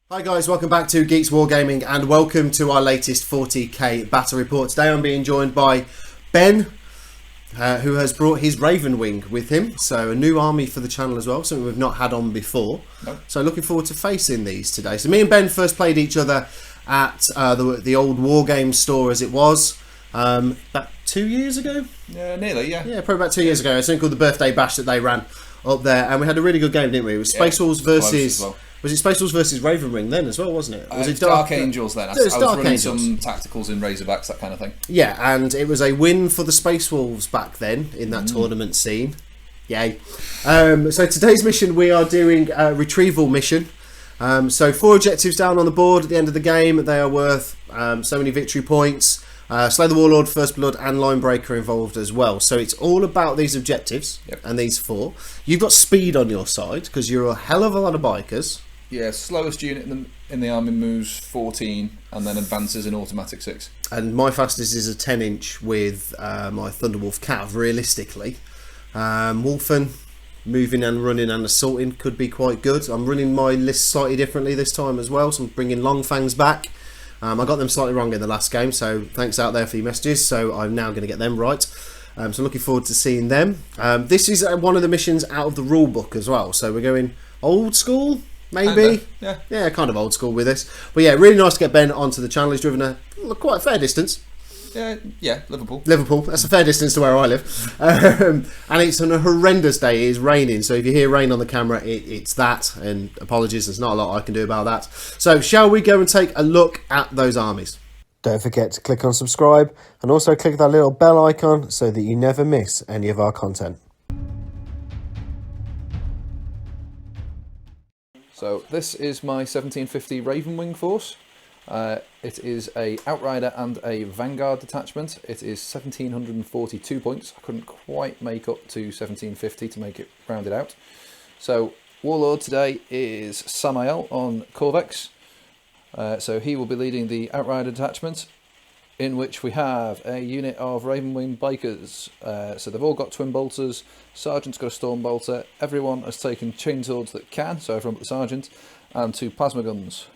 Hi guys, welcome back to Geeks Wargaming and welcome to our latest 40k battle report. Today I'm being joined by Ben, who has brought his Ravenwing with him. So a new army for the channel as well, something we've not had on before. Nope. So looking forward to facing these today. So me and Ben first played each other at the old Wargame store as it was, about 2 years ago? Yeah, nearly, yeah. Yeah, probably about 2 years ago. It's something called the Birthday Bash that they ran up there, and we had a really good game, didn't we? It was Space Wolves versus... Was it Space Wolves versus Ravenwing then as well, wasn't it? Was it Dark Angels then? I was Dark running Angels. some tacticals in Razorbacks, that kind of thing. Yeah, and it was a win for the Space Wolves back then in that tournament scene. Yay. So today's mission, we are doing a Retieval mission. So 4 objectives down on the board at the end of the game. They are worth so many victory points. Slay the Warlord, First Blood and Linebreaker involved as well. So it's all about these objectives and these 4. You've got speed on your side because you're a hell of a lot of bikers. Yeah, slowest unit in the army moves 14 and then advances in automatic 6. And my fastest is a 10-inch with my Thunderwolf Cav, realistically. Wolfen, moving and running and assaulting could be quite good. I'm running my list slightly differently this time as well, so I'm bringing Longfangs back. I got them slightly wrong in the last game, so thanks out there for your messages. So I'm now going to get them right. So I'm looking forward to seeing them. This is one of the missions out of the rule book as well, so we're going old school. Maybe, yeah, kind of old school with this. But yeah, really nice to get Ben onto the channel. He's driven quite a fair distance. Yeah, Liverpool. That's a fair distance to where I live. And it's on a horrendous day. It is raining, so if you hear rain on the camera, it's that. And apologies, there's not a lot I can do about that. So shall we go and take a look at those armies? Don't forget to click on subscribe and also click that little bell icon so that you never miss any of our content. So this is my 1750 Ravenwing force. It is a Outrider and a Vanguard detachment. It is 1742 points. I couldn't quite make up to 1750 to make it rounded out. So Warlord today is Samael on Corvex. So he will be leading the Outrider detachment, in which we have a unit of Ravenwing bikers. So they've all got twin bolters. Sergeant's got a storm bolter. Everyone has taken chainswords that can, so everyone but the sergeant, and 2 plasma guns.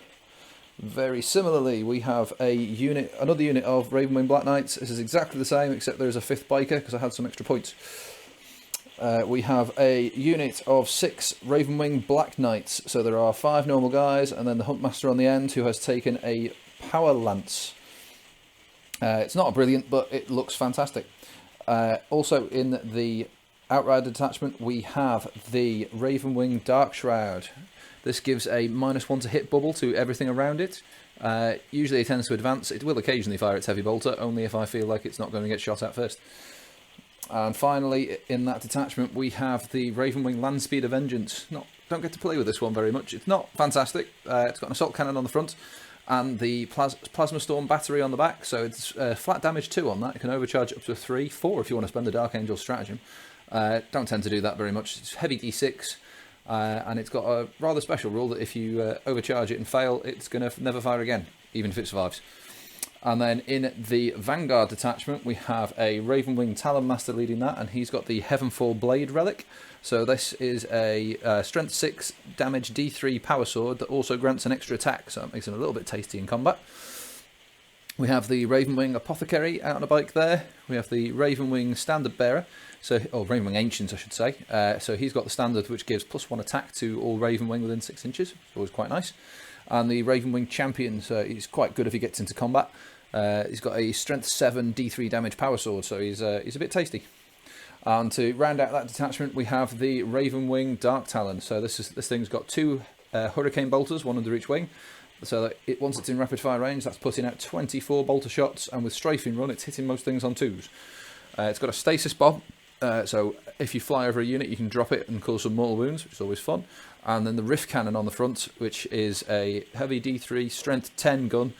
Very similarly, we have another unit of Ravenwing Black Knights. This is exactly the same, except there is a 5th biker because I had some extra points. We have a unit of 6 Ravenwing Black Knights. So there are 5 normal guys, and then the Huntmaster on the end, who has taken a power lance. It's not brilliant, but it looks fantastic. Also in the Outrider detachment, we have the Ravenwing Dark Shroud. This gives a -1 to hit bubble to everything around it. Usually it tends to advance. It will occasionally fire its heavy bolter, only if I feel like it's not going to get shot at first. And finally, in that detachment, we have the Ravenwing Landspeeder Vengeance. Don't get to play with this one very much. It's not fantastic. It's got an assault cannon on the front and the Plasma Storm battery on the back, so it's flat damage 2 on that. You can overcharge up to 3, 4 if you want to spend the Dark Angel stratagem. Don't tend to do that very much. It's heavy D6, and it's got a rather special rule that if you overcharge it and fail, it's going to never fire again, even if it survives. And then in the Vanguard detachment, we have a Ravenwing Talon Master leading that, and he's got the Heavenfall Blade relic. So this is a Strength 6 damage D3 power sword that also grants an extra attack, so it makes him a little bit tasty in combat. We have the Ravenwing Apothecary out on a bike there. We have the Ravenwing Standard Bearer, or Ravenwing Ancient I should say. So he's got the standard which gives +1 attack to all Ravenwing within 6 inches, it's always quite nice. And the Ravenwing Champion, so he's quite good if he gets into combat. He's got a Strength 7 D3 damage power sword, so he's a bit tasty. And to round out that detachment, we have the Ravenwing Dark Talon. So this thing's got 2 Hurricane Bolters, 1 under each wing. So that once it's in rapid fire range, that's putting out 24 bolter shots, and with strafing run, it's hitting most things on 2s. It's got a stasis bomb, so if you fly over a unit, you can drop it and cause some mortal wounds, which is always fun. And then the Rift Cannon on the front, which is a heavy D3 strength 10 gun,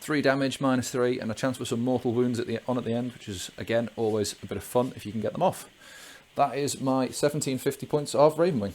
3 damage, -3, and a chance for some mortal wounds at the end, which is, again, always a bit of fun if you can get them off. That is my 1750 points of Ravenwing.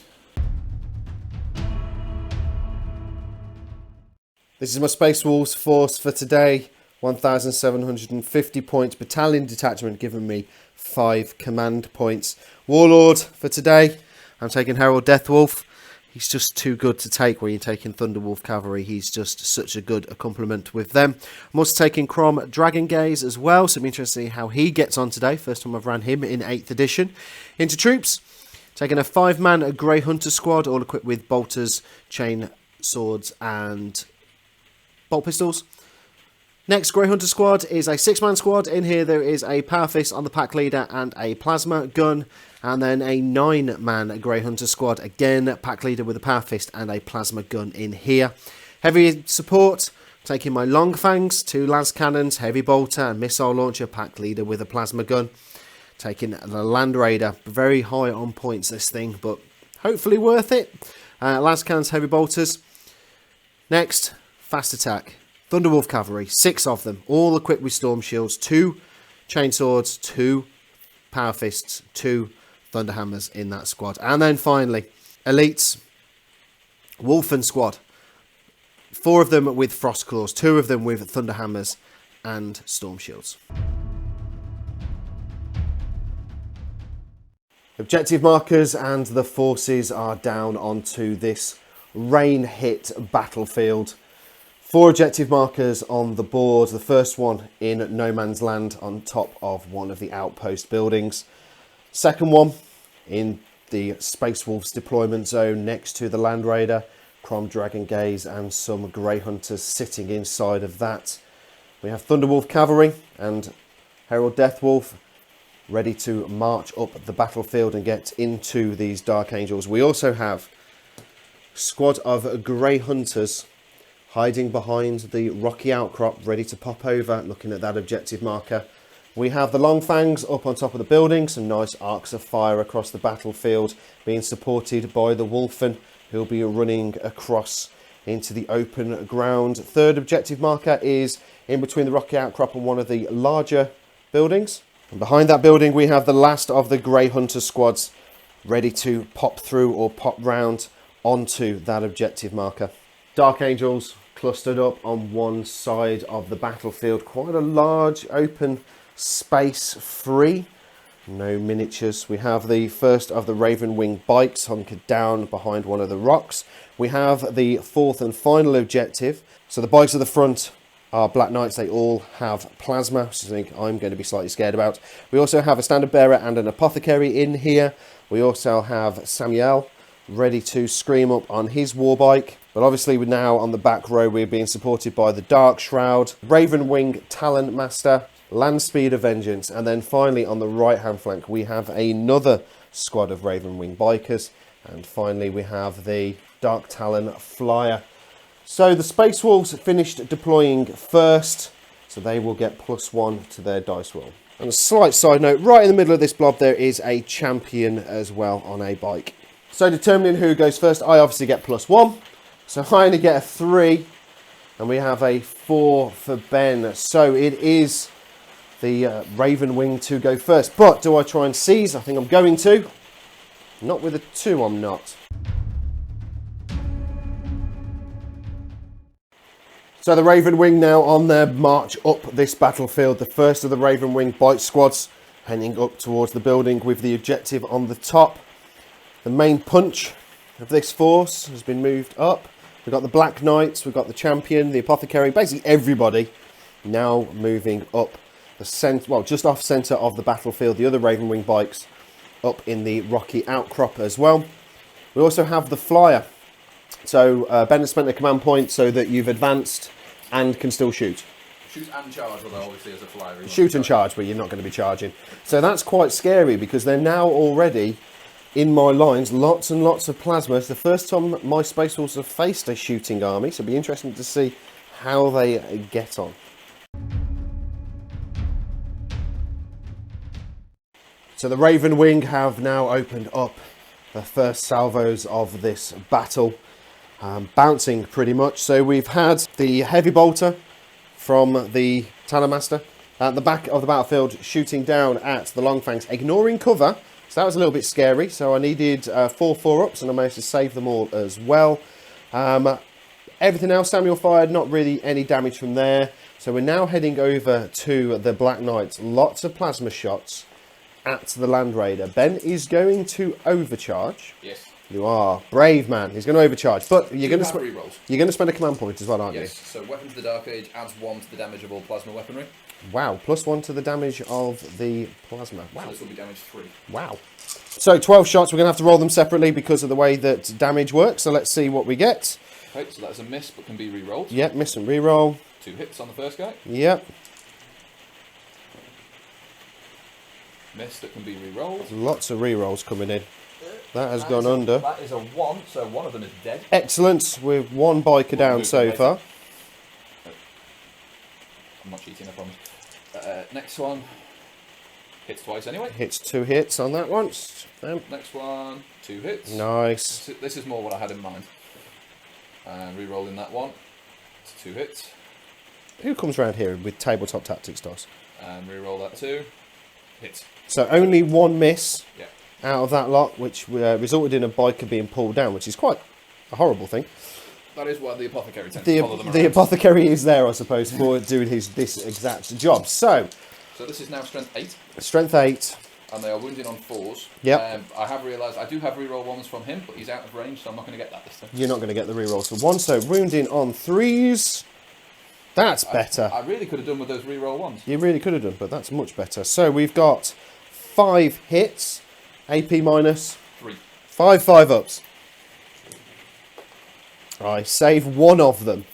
This is my Space Wolves force for today. 1,750 points. Battalion detachment giving me 5 command points. Warlord for today. I'm taking Herald Deathwolf. He's just too good to take when you're taking Thunderwolf Cavalry. He's just such a good complement with them. I'm also taking Crom Dragon Gaze as well, so I'm interested to see how he gets on today. First time I've ran him in 8th edition. Into troops, taking a 5-man Grey Hunter squad, all equipped with bolters, chain swords and bolt pistols. Next Grey Hunter squad is a 6-man squad. In here there is a Power Fist on the pack leader and a plasma gun. And then a 9-man Grey Hunter squad. Again, pack leader with a Power Fist and a plasma gun in here. Heavy support, taking my Long Fangs, 2 Las Cannons, Heavy Bolter and Missile Launcher, pack leader with a plasma gun. Taking the Land Raider, very high on points this thing, but hopefully worth it. Las Cannons, Heavy Bolters. Next, Fast Attack. Thunderwolf Cavalry, 6 of them, all equipped with Storm Shields, 2 Chainswords, 2 Power Fists, 2 Thunderhammers in that squad. And then finally, Elites, Wolfen squad, 4 of them with Frost Claws, 2 of them with Thunderhammers and Storm Shields. Objective markers and the forces are down onto this rain-hit battlefield. 4 objective markers on the board. The first one in no man's land on top of one of the outpost buildings. Second one in the Space Wolves deployment zone next to the Land Raider, Crom Dragon Gaze and some Grey Hunters sitting inside of that. We have Thunderwolf Cavalry and Herald Deathwolf ready to march up the battlefield and get into these Dark Angels. We also have a squad of Grey Hunters hiding behind the rocky outcrop, ready to pop over, looking at that objective marker. We have the Long Fangs up on top of the building, some nice arcs of fire across the battlefield, being supported by the Wolfen, who'll be running across into the open ground. Third objective marker is in between the rocky outcrop and one of the larger buildings. And behind that building we have the last of the Grey Hunter squads, ready to pop through or pop round onto that objective marker. Dark Angels clustered up on one side of the battlefield. Quite a large open space free. No miniatures. We have the first of the Ravenwing bikes hunkered down behind one of the rocks. We have the 4th and final objective. So the bikes at the front are Black Knights. They all have plasma, which I think I'm going to be slightly scared about. We also have a standard bearer and an apothecary in here. We also have Samuel ready to scream up on his war bike. But obviously we're now on the back row. We're being supported by the Dark Shroud, Ravenwing Talent Master, Land Speeder Vengeance, and then finally on the right hand flank we have another squad of Ravenwing bikers, and finally we have the Dark Talon Flyer. So the Space Wolves finished deploying first, so they will get +1 to their dice roll. And a slight side note, right in the middle of this blob there is a champion as well on a bike. So determining who goes first, I obviously get +1. So I only get a 3, and we have a 4 for Ben. So it is the Ravenwing to go first. But do I try and seize? I think I'm going to. Not with a 2, I'm not. So the Ravenwing now on their march up this battlefield. The first of the Ravenwing bike squads heading up towards the building with the objective on the top. The main punch of this force has been moved up. We've got the Black Knights, we've got the champion, the apothecary, basically everybody now moving up the centre, well, just off centre of the battlefield. The other Ravenwing bikes up in the rocky outcrop as well. We also have the Flyer. So Ben has spent a command point so that you've advanced and can still shoot. Shoot and charge, although obviously as a flyer. Shoot and charge, but you're not going to be charging. So that's quite scary because they're now already in my lines, lots and lots of plasma. It's the first time my Space Wolves have faced a shooting army, so it'll be interesting to see how they get on. So the Ravenwing have now opened up the first salvos of this battle, bouncing pretty much. So we've had the Heavy Bolter from the Talonmaster at the back of the battlefield shooting down at the Longfangs, ignoring cover. So that was a little bit scary. So I needed 4 4-ups and I managed to save them all as well. Everything else Samuel fired, not really any damage from there. So we're now heading over to the Black Knights. Lots of plasma shots at the Land Raider. Ben is going to overcharge. Yes. You are. Brave man. He's going to overcharge. But you're going to spend a command point as well, aren't you? So Weapons of the Dark Age adds 1 to the damage of all plasma weaponry. Wow. +1 to the damage of the plasma. Wow. So this will be damage 3. Wow. So 12 shots. We're going to have to roll them separately because of the way that damage works. So let's see what we get. Okay, so that's a miss but can be re-rolled. Yep, miss and re-roll. 2 hits on the first guy. Yep. Miss that can be re-rolled. Lots of re-rolls coming in. That has gone under. That is a 1, so one of them is dead. Excellent. With 1 biker down so far. I'm not cheating, I promise. Next one. Hits twice anyway. Hits 2 hits on that one. Next one. 2 hits. Nice. This is more what I had in mind. And re-rolling that one. It's 2 hits. Who comes around here with tabletop tactics dice? And re-roll that 2. Hits. So only 1 miss. Yeah. Out of that lot, which resulted in a biker being pulled down, which is quite a horrible thing. That is why the apothecary tends to follow them around. The apothecary is there, I suppose, for doing this exact job. So this is now strength 8. Strength 8. And they are wounding on 4s. Yep. I have realised I do have reroll 1s from him, but he's out of range, so I'm not going to get that this time. You're not going to get the rerolls for 1, so wounding on 3s. That's better. I really could have done with those reroll 1s. You really could have done, but that's much better. So we've got 5 hits. AP minus 3. 5 5-ups. I save 1 of them.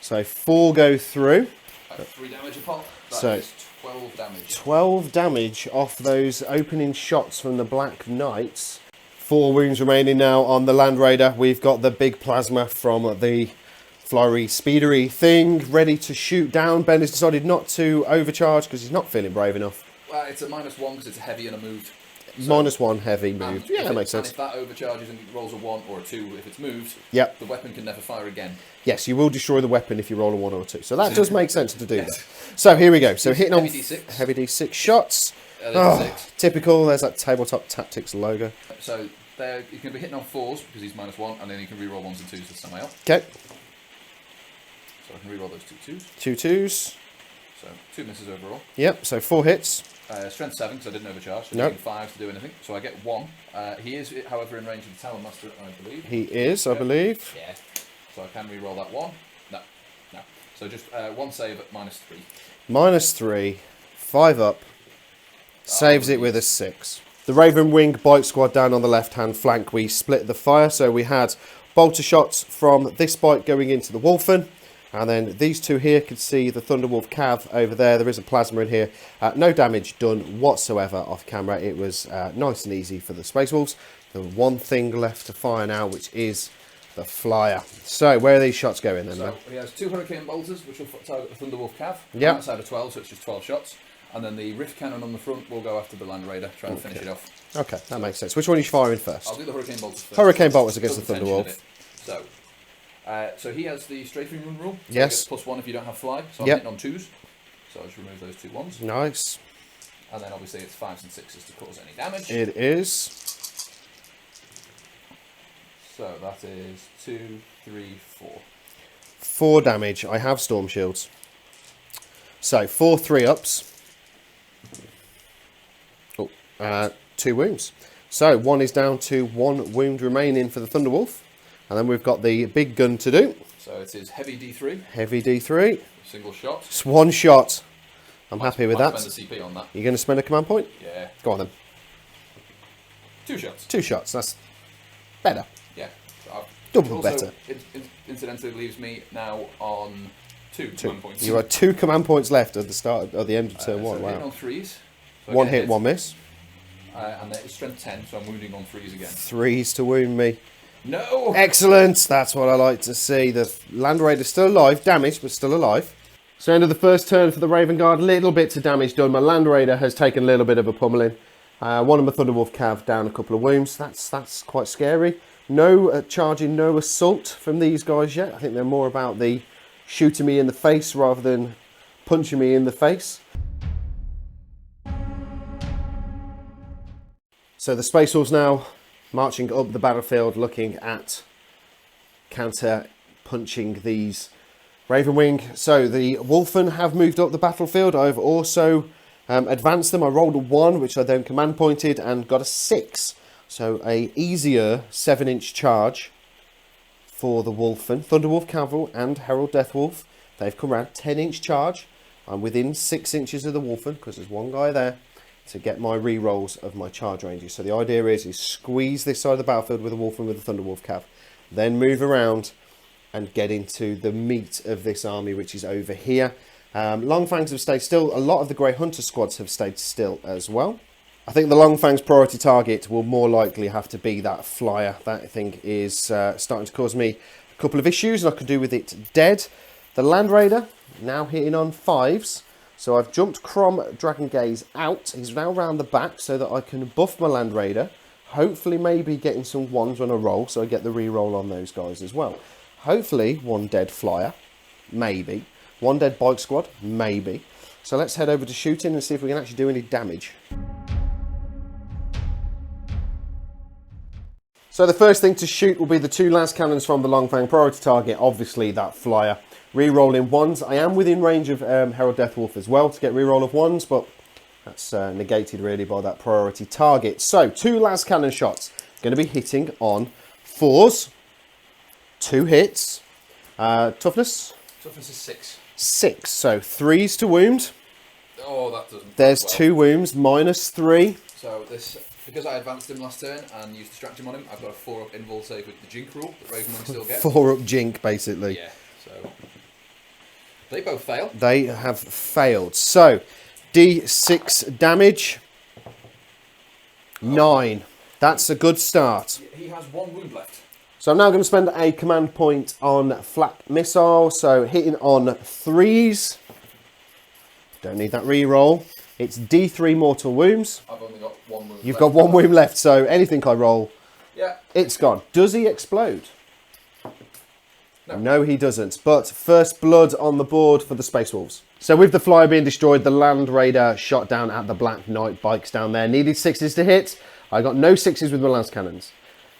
So 4 go through. 3 damage apart. So is 12 damage. 12 damage off those opening shots from the Black Knights. 4 wounds remaining now on the Land Raider. We've got the big plasma from the flurry speedery thing ready to shoot down. Ben has decided not to overcharge because he's not feeling brave enough. Well, it's a -1 because it's a heavy and a moved. So, -1 heavy moved. Yeah, that makes sense. And if that overcharges and rolls a 1 or a 2 if it's moved, yep, the weapon can never fire again. Yes, you will destroy the weapon if you roll a 1 or a 2. So that does make sense to do that. So here we go. So hitting on heavy D6 shots. Typical. There's that tabletop tactics logo. So you can be hitting on 4s because he's -1, and then you can re-roll 1s and 2s this time out. Okay. So I can re-roll those 2 2s. 2 2s. So 2 misses overall. Yep. So 4 hits. Strength 7 because I didn't overcharge. So nope. 5 to do anything. So I get 1. He is, however, in range of the Talon Master, I believe. He is, I believe. Yeah. So I can re-roll that 1. No. So just 1 save at -3. -3. 5 up. Saves it with a 6. The Ravenwing bike squad down on the left-hand flank. We split the fire. So we had bolter shots from this bike going into the Wolfen. And then these 2 here could see the Thunderwolf Cav over there. There is a plasma in here. No damage done whatsoever off camera. It was nice and easy for the Space Wolves. The one thing left to fire now, which is the flyer. So where are these shots going then? So he has 2 Hurricane Bolters, which will target the Thunderwolf Cav. Yep. Outside of 12, so it's just 12 shots. And then the Rift Cannon on the front will go after the Land Raider, try and finish it off. Okay, that makes sense. Which one are you firing first? I'll do the Hurricane Bolters first. Hurricane Bolters against the Thunderwolf. So he has the strafing run rule. So yes. +1 if you don't have fly. So I'm hitting on 2s. So I'll just remove those 2 1s. Nice. And then obviously it's 5s and 6s to cause any damage. It is. So that is 2, 3, 4. 4 damage. I have Storm Shields. So 4 3-ups. Oh, 2 wounds. So 1 is down to 1 wound remaining for the Thunderwolf. And then we've got the big gun to do. So it is heavy D3. Heavy D3. Single shot. It's 1 shot. I'm happy with that. Spend a CP on that. You're going to spend a command point? Yeah. Go on then. 2 shots. 2 shots. That's better. Yeah. So double better. Incidentally leaves me now on 2 command points. You have 2 command points left at the end of turn 1. So wow. hitting on 3s. So 1 hit, 1 miss. And then it's strength 10, so I'm wounding on 3s again. 3s to wound me. No! Excellent! That's what I like to see. The Land Raider's still alive, damaged, but still alive. So end of the first turn for the Raven Guard, little bits of damage done. My Land Raider has taken a little bit of a pummeling. One of my Thunderwolf Cav down a couple of wounds. That's quite scary. No charging, no assault from these guys yet. I think they're more about the shooting me in the face rather than punching me in the face. So the Space Wolves now marching up the battlefield, looking at counter-punching these Ravenwing. So the Wolfen have moved up the battlefield. I've also advanced them. I rolled a 1, which I then command pointed, and got a 6. So a easier 7-inch charge for the Wolfen. Thunderwolf Cavalry and Herald Deathwolf. They've come around 10-inch charge. I'm within 6 inches of the Wolfen because there's one guy there to get my re-rolls of my charge ranges. So the idea is squeeze this side of the battlefield with the Wolfen with the Thunderwolf Cav. Then move around and get into the meat of this army, which is over here. Longfangs have stayed still. A lot of the Grey Hunter squads have stayed still as well. I think the Longfang's priority target will more likely have to be that flyer. That thing is starting to cause me a couple of issues, and I could do with it dead. The Land Raider, now hitting on 5s. So I've jumped Crom Dragon Gaze out. He's now round the back so that I can buff my Land Raider. Hopefully maybe getting some 1s on a roll, so I get the re-roll on those guys as well. Hopefully 1 dead flyer, maybe. 1 dead bike squad, maybe. So let's head over to shooting and see if we can actually do any damage. So the first thing to shoot will be the 2 las cannons from the Longfang priority target, obviously that flyer. Re-rolling 1s. I am within range of Herald Deathwolf as well to get re-roll of 1s, but that's negated really by that priority target. So 2 las cannon shots. Going to be hitting on 4s. 2 hits. Toughness? Toughness is 6. 6. So 3s to wound. Oh, that doesn't. There's well. 2 wounds, -3. So this, because I advanced him last turn and used Distraction on him, I've got a 4-up invul save with the Jink rule that Ravenwing still get. 4-up jink, basically. Yeah, so they both fail. They have failed. So D6 damage. 9. That's a good start. He has 1 wound left. So I'm now going to spend a command point on flak missile. So hitting on 3s. Don't need that re-roll. It's D3 mortal wounds. I've only got 1 wound You've left. got 1 wound left, so anything I roll, Yeah. it's gone. Does he explode? No. No, he doesn't. But first blood on the board for the Space Wolves. So with the flyer being destroyed, the Land Raider shot down at the Black Knight bikes down there. Needed 6s to hit. I got no 6s with my lance cannons.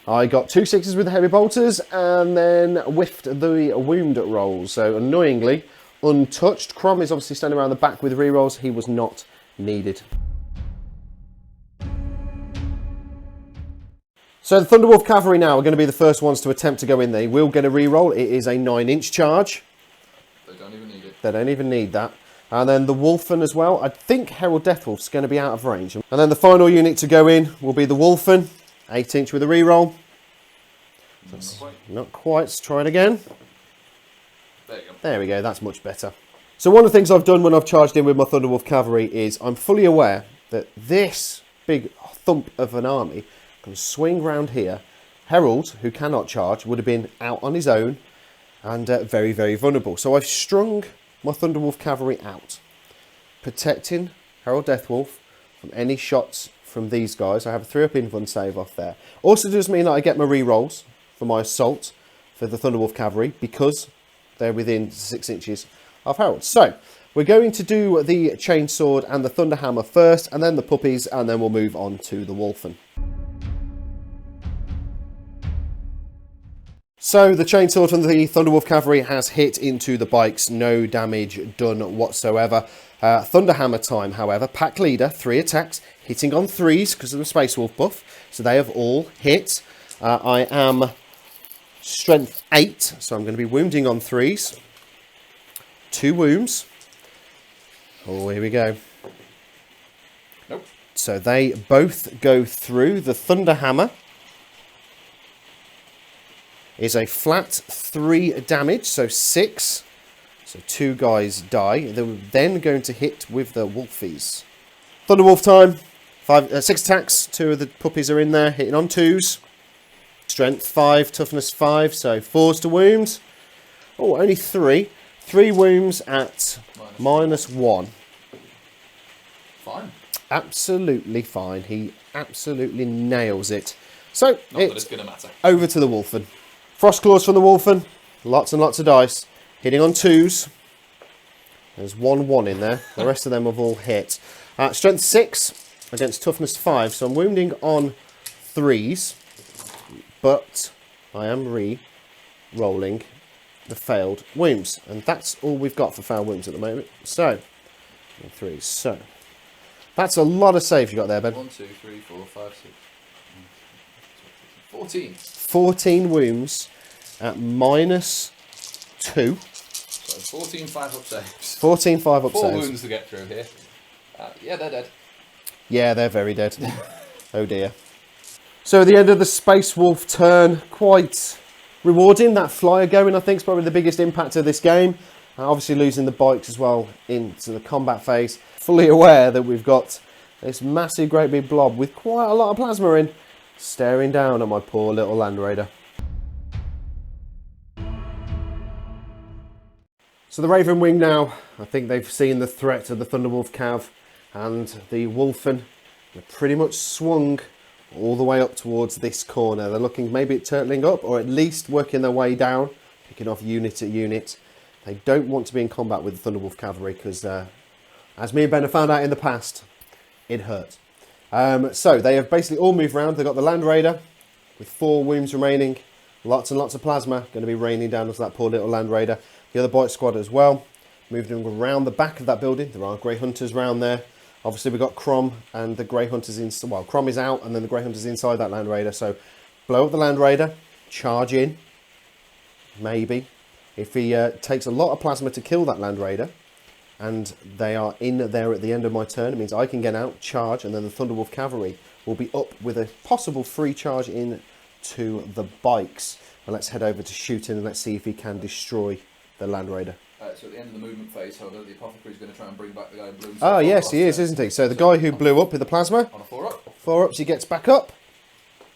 I got 2 6s with the heavy bolters and then whiffed the wound rolls. So annoyingly, untouched. Crom is obviously standing around the back with rerolls. He was not needed. So the Thunderwolf Cavalry now are going to be the first ones to attempt to go in there. They will get a reroll. It is a 9-inch charge. They don't even need it. They don't even need that. And then the Wolfen as well. I think Herald Deathwolf's going to be out of range. And then the final unit to go in will be the Wolfen. 8-inch with a reroll. Not quite. Let's try it again. There you go. There we go. That's much better. So one of the things I've done when I've charged in with my Thunderwolf Cavalry is I'm fully aware that this big thump of an army can swing round here. Herald, who cannot charge, would have been out on his own and very, very vulnerable. So I've strung my Thunderwolf Cavalry out, protecting Herald Deathwolf from any shots from these guys. I have a 3-up invuln save off there. Also does mean that I get my re-rolls for my assault for the Thunderwolf Cavalry because they're within 6 inches of Herald. So we're going to do the Chainsword and the Thunderhammer first, and then the puppies, and then we'll move on to the Wolfen. So the Chainsword from the Thunderwolf Cavalry has hit into the bikes, no damage done whatsoever. Thunderhammer time, however, pack leader, 3 attacks, hitting on 3s because of the Space Wolf buff, so they have all hit. I am strength 8, so I'm going to be wounding on 3s. 2 wounds. Oh, here we go. Nope. So they both go through. The Thunderhammer is a flat 3 damage, so 6. So 2 guys die. They're then going to hit with the Wolfies. Thunderwolf time. 6 attacks. 2 of the puppies are in there, hitting on 2s. Strength 5, toughness 5, so 4s to wound. Oh, only 3. 3 wounds at -1. Fine. Absolutely fine. He absolutely nails it. So Not that it's going to matter. over to the Wolfen. Frost Claws from the Wolfen. Lots and lots of dice. Hitting on 2s. There's 1-1 in there. The rest of them have all hit. Strength 6 against toughness 5. So I'm wounding on 3s. But I am re-rolling the failed wounds. And that's all we've got for failed wounds at the moment. So, 3s. So, that's a lot of saves you got there, Ben. 1, 2, 3, 4, 5, 6. 14 wounds at -2. So 14 5-up saves. 14 5-up 4 saves. wounds to get through here. Yeah, they're dead. Yeah, they're very dead. Oh dear. So at the end of the Space Wolf turn, quite rewarding. That flyer going, I think, is probably the biggest impact of this game. Obviously losing the bikes as well into the combat phase. Fully aware that we've got this massive, great big blob with quite a lot of plasma in, staring down at my poor little Land Raider. So the Ravenwing now, I think they've seen the threat of the Thunderwolf Cav, and the Wolfen are pretty much swung all the way up towards this corner. They're looking maybe at turtling up, or at least working their way down, picking off unit at unit. They don't want to be in combat with the Thunderwolf Cavalry because, as me and Ben have found out in the past, it hurts. So they have basically all moved around. They've got the Land Raider with 4 wounds remaining, lots and lots of plasma going to be raining down onto that poor little Land Raider. The other bike squad as well, moving around the back of that building. There are Grey Hunters around there. Obviously we've got Crom and the Grey Hunters in. Well, Crom is out and then the Grey Hunters inside that Land Raider. So blow up the Land Raider, charge in, maybe. If he takes a lot of plasma to kill that Land Raider, and they are in there at the end of my turn, it means I can get out, charge, and then the Thunderwolf Cavalry will be up with a possible free charge in to the bikes. And let's head over to shooting and let's see if he can destroy the Land Raider. So at the end of the movement phase, however, the Apothecary is going to try and bring back the guy in blue. Oh yes, he is, isn't he? So the guy who blew up with the plasma, on a 4-up. 4-ups, he gets back up.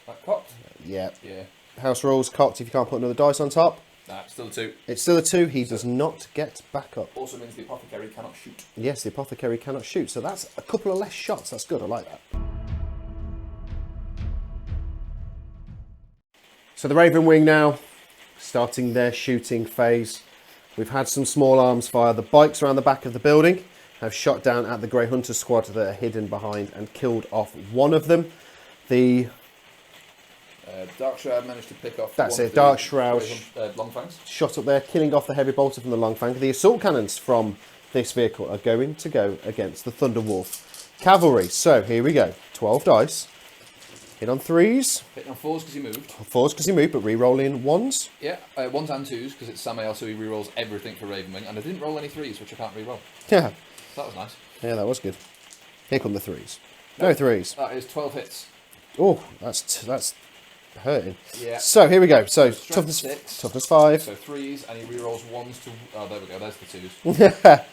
Back cocked. Yeah. Yeah. House rules, cocked if you can't put another dice on top. Nah, still a 2. It's still a 2, he does not get back up. Also means the Apothecary cannot shoot. Yes, the Apothecary cannot shoot, so that's a couple of less shots. That's good, I like that. So the Ravenwing now, starting their shooting phase. We've had some small arms fire. The bikes around the back of the building have shot down at the Grey Hunter squad that are hidden behind and killed off one of them. The Dark Shroud managed to pick off. That's it, Dark Shroud Longfangs. shot up there, killing off the heavy bolter from the Longfang. The assault cannons from this vehicle are going to go against the Thunderwolf Cavalry. So here we go. 12 dice. Hit on 3s. Hitting on 4s because he moved. 4s because he moved, but re-rolling 1s. Yeah, 1s and 2s because it's Samael, so he re-rolls everything for Ravenwing. And I didn't roll any 3s, which I can't re-roll. Yeah. So that was nice. Yeah, that was good. Here come the 3s. No 3s. That is 12 hits. Oh, that's hurting. Yeah. So here we go. So Strength toughness 6. toughness 5. So 3s, and he re-rolls 1s to... Oh, there we go. There's the 2s.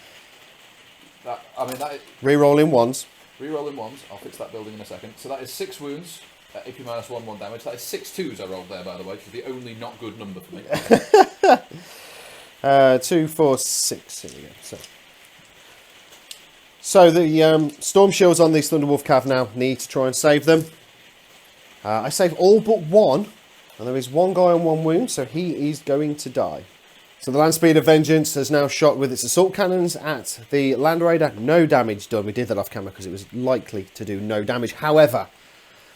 That is... Re-rolling 1s. Re-rolling 1s. I'll fix that building in a second. So that is 6 wounds. AP minus 1 damage. That is 6 2s I rolled there, by the way, which is the only not good number for me. 2, 4, 6. Here we go. So the storm shields on these Thunderwolf Cav now need to try and save them. I save all but 1, and there is 1 guy on 1 wound, so he is going to die. So the Land Speeder Vengeance has now shot with its assault cannons at the Land Raider. No damage done. We did that off camera because it was likely to do no damage. However,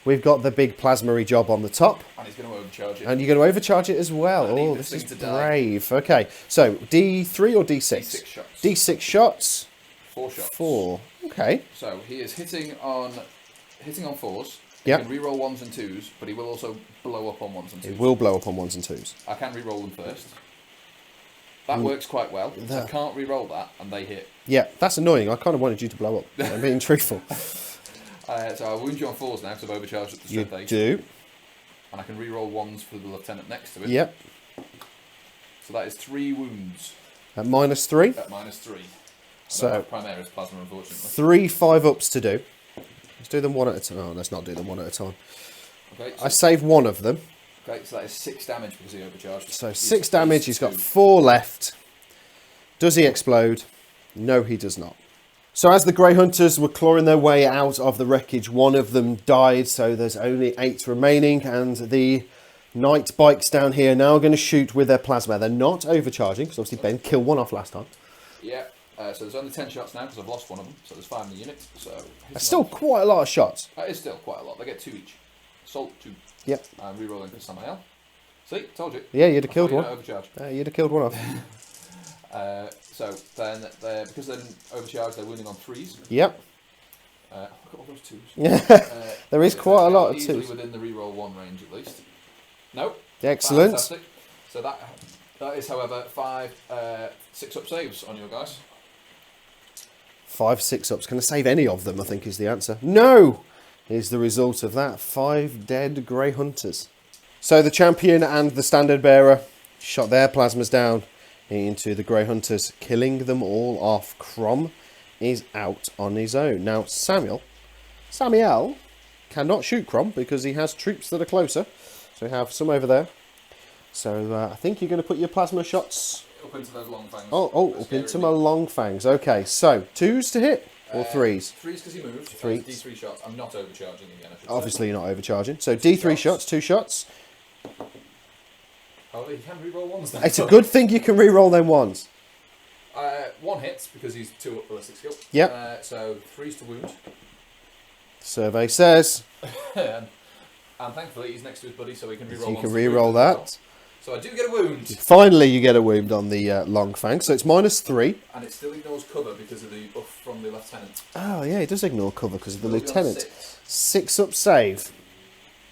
we've got the big plasma job on the top. And he's going to overcharge it. And you're going to overcharge it as well. Oh, this is brave. Okay, so D3 or D6? D6 shots. D6 shots. 4 shots. 4. Okay. So he is hitting on 4s. He Yep. can re-roll 1s and 2s, but he will also blow up on 1s and 2s. It will blow up on 1s and 2s. I can re-roll them first. That works quite well. So I can't re-roll that, and they hit. Yeah, that's annoying. I kind of wanted you to blow up. I'm being truthful. So I'll wound you on 4s now, because I've overcharged at the You strength 8. do. And I can re-roll 1s for the lieutenant next to it. Yep. So that is 3 wounds. At -3. At -3. So Primaris plasma, unfortunately. 3 5-ups to do. Let's do them one at a time. Oh, let's not do them one at a time. Okay, so, I save 1 of them. okay, so that is 6 damage because he overcharged. So 6 damage. He's got 4 left. Does he explode? No, he does not. So as the Grey Hunters were clawing their way out of the wreckage, 1 of them died. So there's only 8 remaining, and the Knight bikes down here now are going to shoot with their plasma. They're not overcharging because obviously Ben killed 1 off last time. Yeah. So there's only 10 shots now because I've lost 1 of them. So there's 5 in the unit. So That's still quite a lot of shots. That is still quite a lot. They get 2 each. Assault 2. Yep. And re-rolling for Samael. See, told you. Yeah, you'd have killed 1. Overcharge. You'd have killed 1 off. So then, because they're overcharged, they're wounding on 3s. Yep. Look at all those 2s. There is quite a lot of easily 2s. within the re-roll 1 range at least. No. Excellent. Fantastic. So that is, however, 5 6-up saves on your guys. 5 6-ups. Can I save any of them, I think is the answer. No! Is the result of that. 5 dead Grey Hunters. So the champion and the standard bearer shot their plasmas down into the Grey Hunters, killing them all off. Crom is out on his own. Now, Samuel cannot shoot Crom because he has troops that are closer. So we have some over there. So I think you're going to put your plasma shots... Up into those long fangs. Up into my long fangs. Okay, so 2s to hit or 3s? 3s because he moved. 3s. D3 shots. I'm not overcharging again, I should Obviously say. you're not overcharging. So D3 shots, 2 shots. Oh, he can re-roll ones then. It's a good thing you can re-roll them ones. 1 hits because he's 2 up ballistic skill. Yep. So 3s to wound. Survey says. And thankfully he's next to his buddy, so he can re-roll. You ones can to re-roll wound as well. that. So I do get a wound. Finally you get a wound on the long fang. So it's -3. And it still ignores cover because of the buff from the lieutenant. Oh yeah, it does ignore cover because of the We'll be on lieutenant. 6. 6-up save.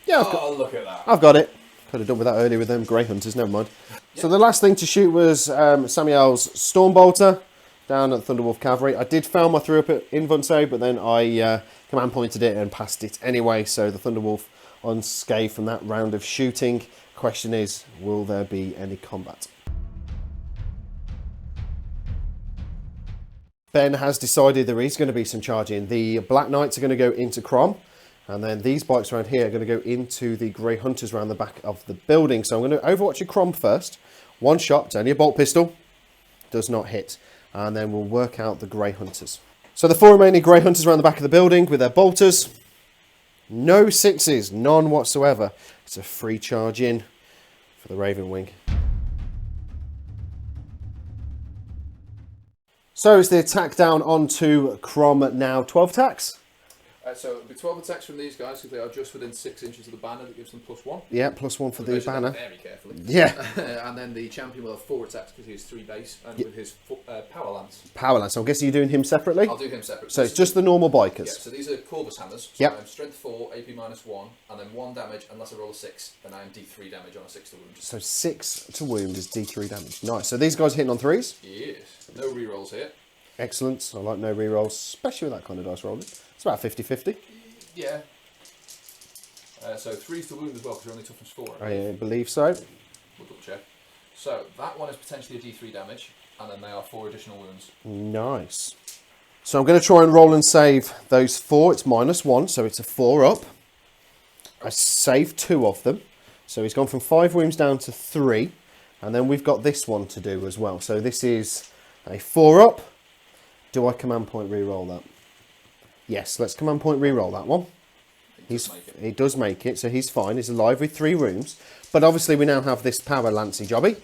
Yeah, Look at that. I've got it. Could have done with that earlier with them Grey Hunters, never mind. Yep. So the last thing to shoot was Samuel's Stormbolter down at Thunderwolf Cavalry. I did fail my 3-up at invuln save, but then I command pointed it and passed it anyway. So the Thunderwolf unscathed from that round of shooting. Question is, will there be any combat? Ben has decided there is going to be some charging. The Black Knights are going to go into Crom. And then these bikes around here are going to go into the Grey Hunters around the back of the building. So I'm going to overwatch your Crom first. 1 shot, it's only a bolt pistol. Does not hit. And then we'll work out the Grey Hunters. So the 4 remaining Grey Hunters around the back of the building with their bolters. No 6s, none whatsoever. It's a free charge in for the Ravenwing. So it's the attack down onto Crom now. 12 attacks. So it'll be 12 attacks from these guys because they are just within 6 inches of the banner. That gives them +1. Yeah, +1 for the banner. Very carefully. Yeah. And then the champion will have 4 attacks because he has 3 base and with his power lance. Power lance. So I'm guessing you're doing him separately? I'll do him separately. So it's just the normal bikers. Yeah, so these are Corvus hammers. So Yep. I'm strength 4, AP -1, and then 1 damage unless I roll a 6, and I am D3 damage on a 6 to wound. So 6 to wound is D3 damage. Nice. So these guys are hitting on 3s? Yes. No rerolls here. Excellent. I like no rerolls, especially with that kind of dice rolling. It's about 50-50. Yeah. So 3s to wound as well because you're only toughness 4. I believe so. We'll double check. So that one is potentially a D3 damage, and then they are 4 additional wounds. Nice. So I'm going to try and roll and save those 4. It's -1, so it's a 4 up. I saved 2 of them. So he's gone from 5 wounds down to 3. And then we've got this one to do as well. So this is a 4 up. Do I command point reroll that? Yes, let's command point reroll that one. He does make it, so he's fine. He's alive with 3 wounds. But obviously we now have this power lancey jobby.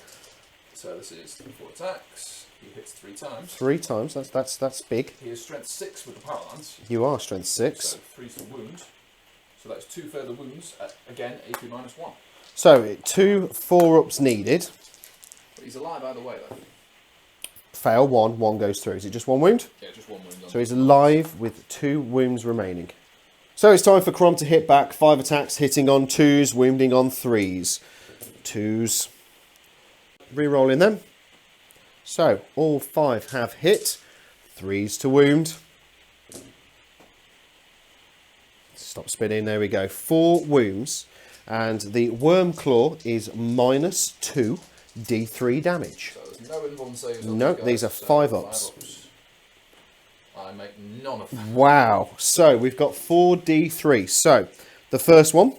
So this is 4 attacks. He hits 3 times. 3 times, that's big. He is strength 6 with the power lance. You are strength 6. So 3's to wound. So that's 2 further wounds, again, AP -1. So 2 4-ups needed. But he's alive either way though. Fail 1, 1 goes through. Is it just 1 wound? Yeah, just 1 wound. So he's alive with 2 wounds remaining. So it's time for Crom to hit back. 5 attacks, hitting on 2s, wounding on 3s. 2s. Re-rolling them. So all 5 have hit. 3s to wound. Stop spinning, there we go. 4 wounds. And the Worm Claw is -2 D3 damage. So there's no invuln saves. No, these are 5-ups. I make none of them. Wow. So we've got 4 D3. So the first one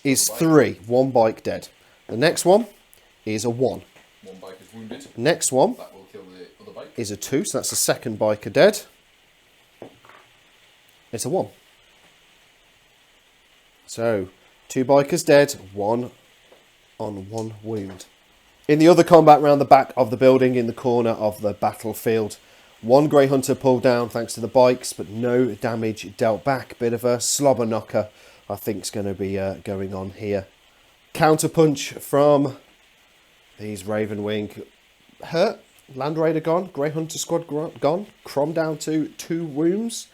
is 3. 1 bike dead. The next one is a 1. 1 bike is wounded. That Next one will kill the other bike. is a 2. So that's the second biker dead. It's a 1. So 2 bikers dead. 1 on 1 wound. In the other combat round the back of the building in the corner of the battlefield, 1 Grey Hunter pulled down thanks to the bikes, but no damage dealt back. Bit of a slobber knocker, I think, is going to be going on here. Counter punch from these Ravenwing. Hurt. Land Raider gone. Grey Hunter squad gone. Crom down to 2 wounds.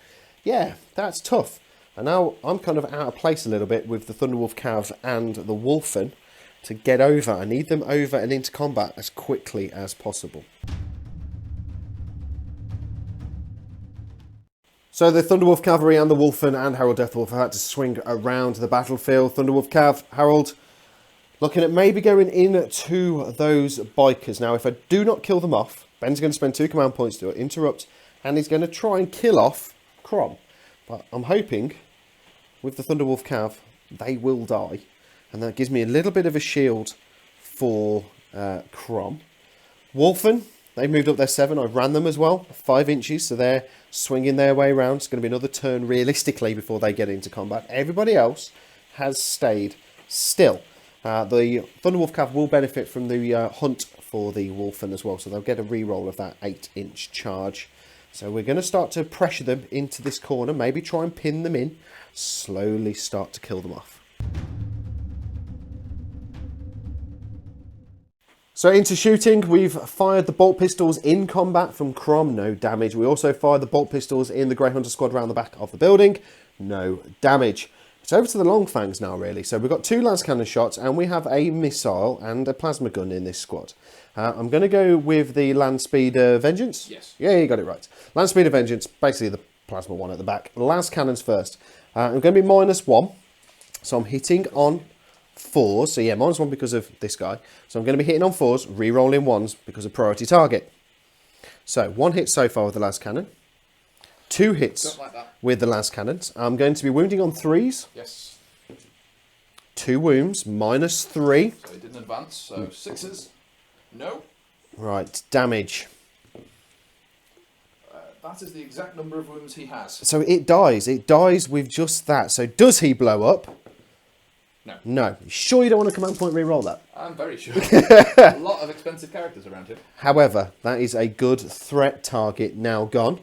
Yeah, that's tough. And now I'm kind of out of place a little bit with the Thunderwolf Cav and the Wolfen to get over. I need them over and into combat as quickly as possible. So the Thunderwolf Cavalry and the Wolfen and Harold Deathwolf have had to swing around the battlefield. Thunderwolf Cav, Harold, looking at maybe going into those bikers. Now, if I do not kill them off, Ben's going to spend 2 command points to interrupt, and he's going to try and kill off Crom. But I'm hoping, with the Thunderwolf Cav, they will die. And that gives me a little bit of a shield for Crom. Wolfen, they've moved up their 7. I've ran them as well, 5 inches, so they're swinging their way around. It's going to be another turn realistically before they get into combat. Everybody else has stayed still. The Thunderwolf Cav will benefit from the hunt for the Wolfen as well, so they'll get a reroll of that 8-inch charge. So we're going to start to pressure them into this corner, maybe try and pin them in, slowly start to kill them off. So into shooting, we've fired the bolt pistols in combat from Crom, no damage. We also fired the bolt pistols in the Grey Hunter squad around the back of the building, no damage. It's over to the long fangs now, really. So we've got 2 las cannon shots, and we have a missile and a plasma gun in this squad. I'm going to go with the Land Speeder Vengeance. Yes. Yeah, you got it right. Land Speeder Vengeance, basically the plasma one at the back. Las cannons first. I'm going to be -1, so I'm hitting on 4s. So yeah, -1 because of this guy. So I'm going to be hitting on 4s, re-rolling 1s because of priority target. So 1 hit so far with the las cannon. 2 hits like that. with the las cannons. I'm going to be wounding on 3s. Yes. 2 wounds, -3. So he didn't advance, so 6s. No. Right, damage. That is the exact number of wounds he has. So it dies. It dies with just that. So does he blow up? No. No. You sure you don't want a command point re-roll that? I'm very sure. A lot of expensive characters around him. However, that is a good threat target now gone.